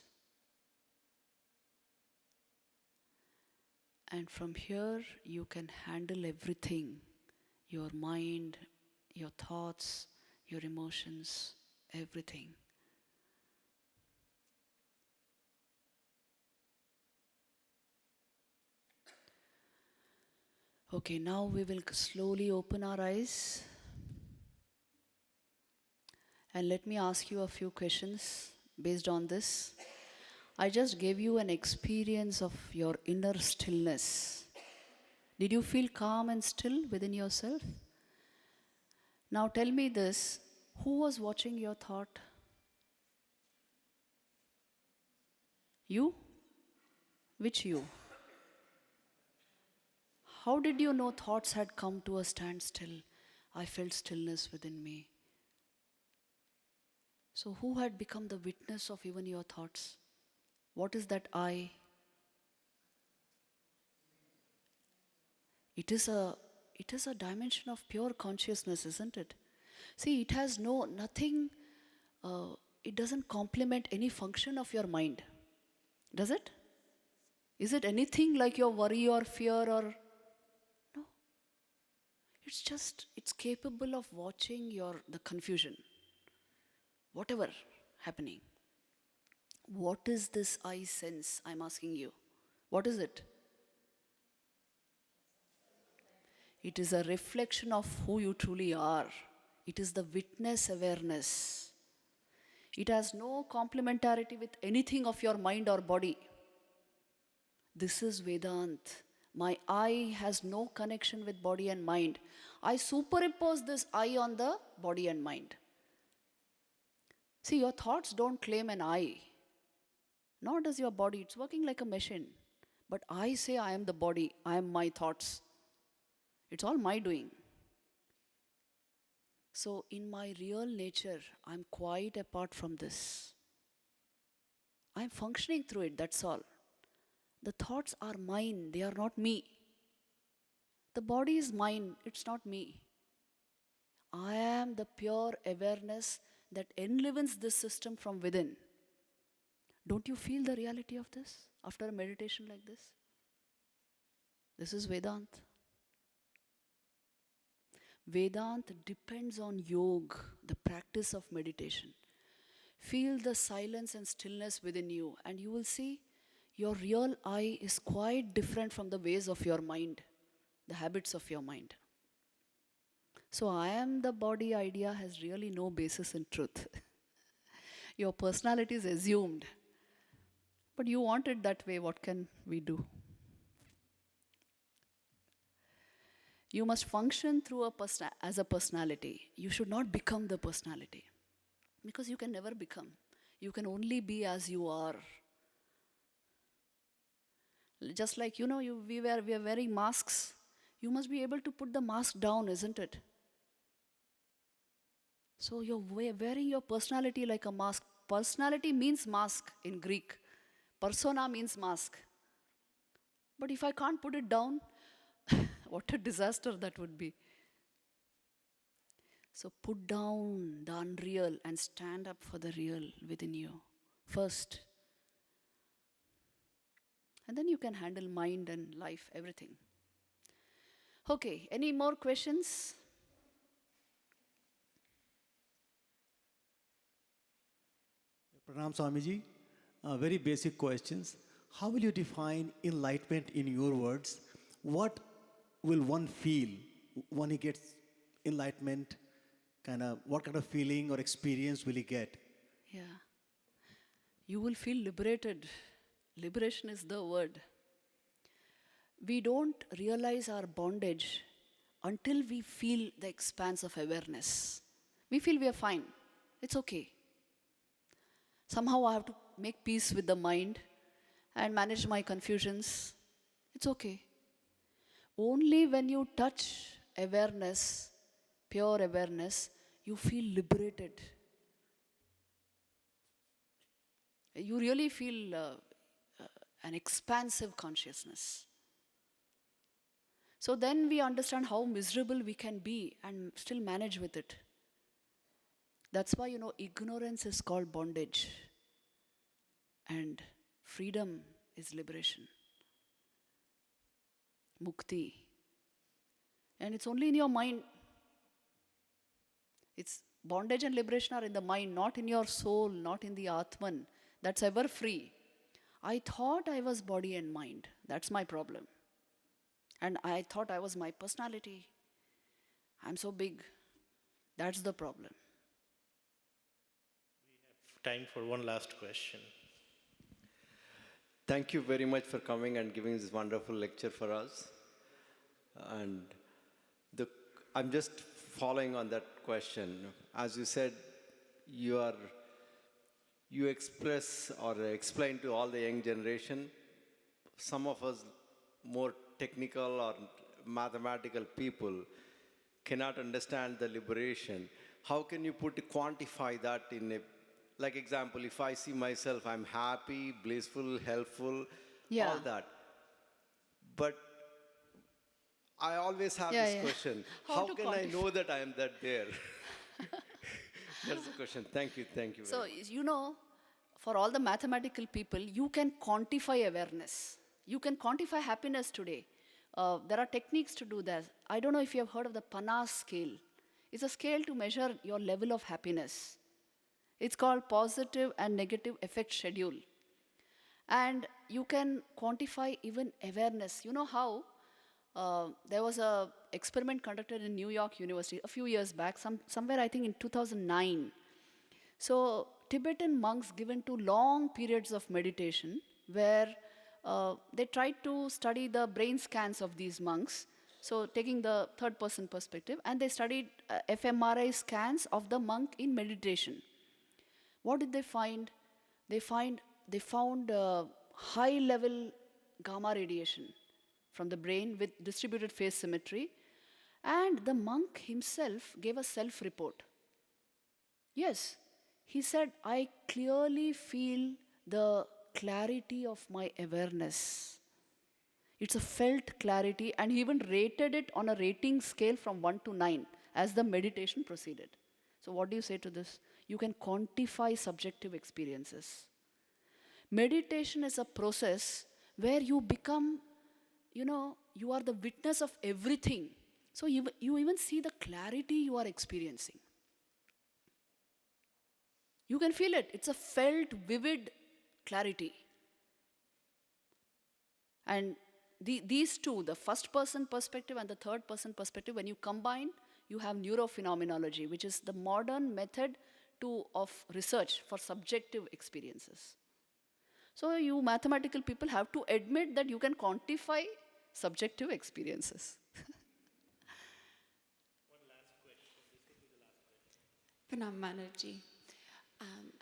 And from here, you can handle everything. Your mind, your thoughts, your emotions, everything. Okay, now we will slowly open our eyes. And let me ask you a few questions based on this. I just gave you an experience of your inner stillness. Did you feel calm and still within yourself? Now tell me this, who was watching your thought? You? Which you? How did you know thoughts had come to a standstill? I felt stillness within me. So who had become the witness of even your thoughts? What is that I? It is a dimension of pure consciousness, isn't it? See, it has nothing, it doesn't complement any function of your mind. Does it? Is it anything like your worry or fear or... No. It's capable of watching the confusion. Whatever happening. What is this I sense? I'm asking you. What is it? It is a reflection of who you truly are. It is the witness awareness. It has no complementarity with anything of your mind or body. This is Vedant. My I has no connection with body and mind. I superimpose this I on the body and mind. See, your thoughts don't claim an I, nor does your body. It's working like a machine. But I say I am the body, I am my thoughts. It's all my doing. So, in my real nature, I'm quite apart from this. I'm functioning through it, that's all. The thoughts are mine, they are not me. The body is mine, it's not me. I am the pure awareness that enlivens this system from within. Don't you feel the reality of this after a meditation like this? This is Vedanta. Vedanta depends on yoga, the practice of meditation. Feel the silence and stillness within you, and you will see your real I is quite different from the ways of your mind, the habits of your mind. So, I am the body idea has really no basis in truth. Your personality is assumed. But you want it that way, what can we do? You must function through as a personality. You should not become the personality. Because you can never become. You can only be as you are. Just like, we are wearing masks. You must be able to put the mask down, isn't it? So you're wearing your personality like a mask. Personality means mask in Greek. Persona means mask. But if I can't put it down, what a disaster that would be. So put down the unreal and stand up for the real within you first. And then you can handle mind and life, everything. Okay, any more questions? Pranam Swamiji, very basic questions. How will you define enlightenment in your words? What will one feel when he gets enlightenment? What kind of feeling or experience will he get? Yeah. You will feel liberated. Liberation is the word. We don't realize our bondage until we feel the expanse of awareness. We feel we are fine. It's okay. Somehow I have to make peace with the mind and manage my confusions. It's okay. Only when you touch awareness, pure awareness, you feel liberated. You really feel an expansive consciousness. So then we understand how miserable we can be and still manage with it. That's why, ignorance is called bondage. And freedom is liberation. Mukti. And it's only in your mind. It's bondage and liberation are in the mind, not in your soul, not in the Atman. That's ever free. I thought I was body and mind. That's my problem. And I thought I was my personality. I'm so big. That's the problem. Time for one last question. Thank you very much for coming and giving this wonderful lecture for us. And I'm just following on that question. As you said, you express or explain to all the young generation, some of us more technical or mathematical people cannot understand the liberation. How can you quantify that in a, like example, if I see myself, I'm happy, blissful, helpful, all that. But I always have this question, how can I know that I am that there? That's the question. Thank you very much. So, for all the mathematical people, you can quantify awareness. You can quantify happiness today. There are techniques to do that. I don't know if you have heard of the PANAS scale. It's a scale to measure your level of happiness. It's called positive and negative effect schedule. And you can quantify even awareness. You know how There was a experiment conducted in New York University a few years back, somewhere I think in 2009. So Tibetan monks given to long periods of meditation where they tried to study the brain scans of these monks, so taking the third person perspective, and they studied fMRI scans of the monk in meditation. What did they find? They found high level gamma radiation from the brain with distributed phase symmetry, and the monk himself gave a self report. Yes, he said, I clearly feel the clarity of my awareness. It's a felt clarity, and he even rated it on a rating scale from 1 to 9 as the meditation proceeded. So, what do you say to this? You can quantify subjective experiences. Meditation is a process where you become, you are the witness of everything. So, you even see the clarity you are experiencing. You can feel it. It's a felt, vivid clarity. And these two, the first person perspective and the third person perspective, when you combine, you have neurophenomenology, which is the modern method of research for subjective experiences. So you mathematical people have to admit that you can quantify subjective experiences. Pranam Mataji.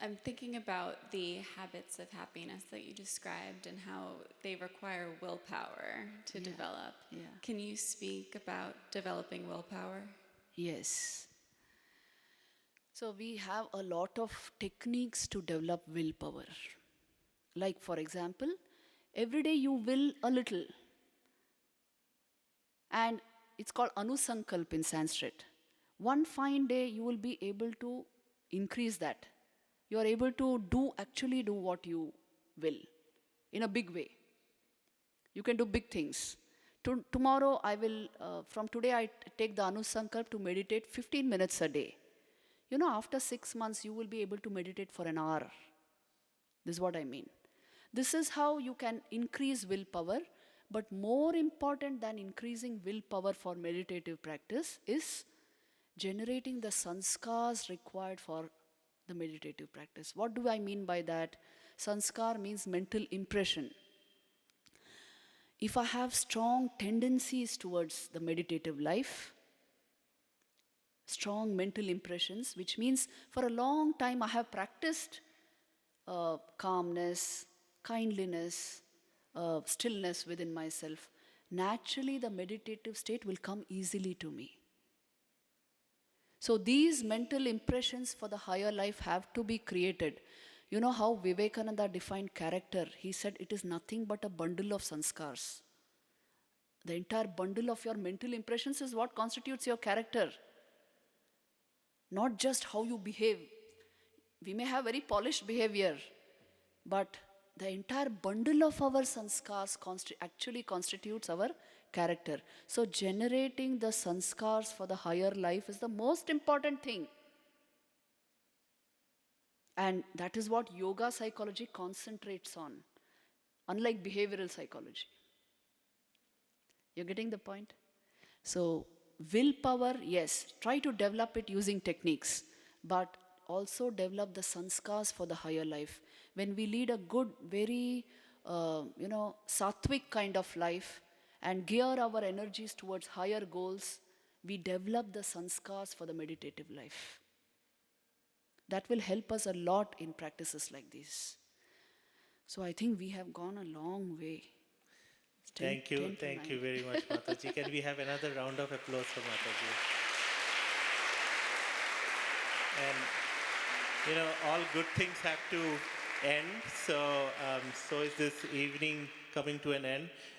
I'm thinking about the habits of happiness that you described and how they require willpower to develop. Yeah. Can you speak about developing willpower? Yes. So we have a lot of techniques to develop willpower. Like, for example, every day you will a little. And it's called anusankalp in Sanskrit. One fine day you will be able to increase that. You are able to actually do what you will in a big way. You can do big things. Tomorrow I will, from today I take the anusankalp to meditate 15 minutes a day. After 6 months you will be able to meditate for an hour. This is what I mean. This is how you can increase willpower, but more important than increasing willpower for meditative practice is generating the sanskars required for the meditative practice. What do I mean by that? Sanskar means mental impression. If I have strong tendencies towards the meditative life, strong mental impressions, which means for a long time I have practiced calmness, kindliness, stillness within myself, naturally the meditative state will come easily to me. So these mental impressions for the higher life have to be created. You know how Vivekananda defined character? He said it is nothing but a bundle of sanskars. The entire bundle of your mental impressions is what constitutes your character. Not just how you behave. We may have very polished behavior, but the entire bundle of our sanskars actually constitutes our character. So generating the sanskars for the higher life is the most important thing. And that is what yoga psychology concentrates on, unlike behavioral psychology. You're getting the point? So willpower, yes, try to develop it using techniques, but also develop the sanskars for the higher life. When we lead a good, very, sattvic kind of life and gear our energies towards higher goals, we develop the sanskars for the meditative life. That will help us a lot in practices like this. So I think we have gone a long way. Thank you very much, Mataji. Can we have another round of applause for Mataji? And all good things have to end. So is this evening coming to an end.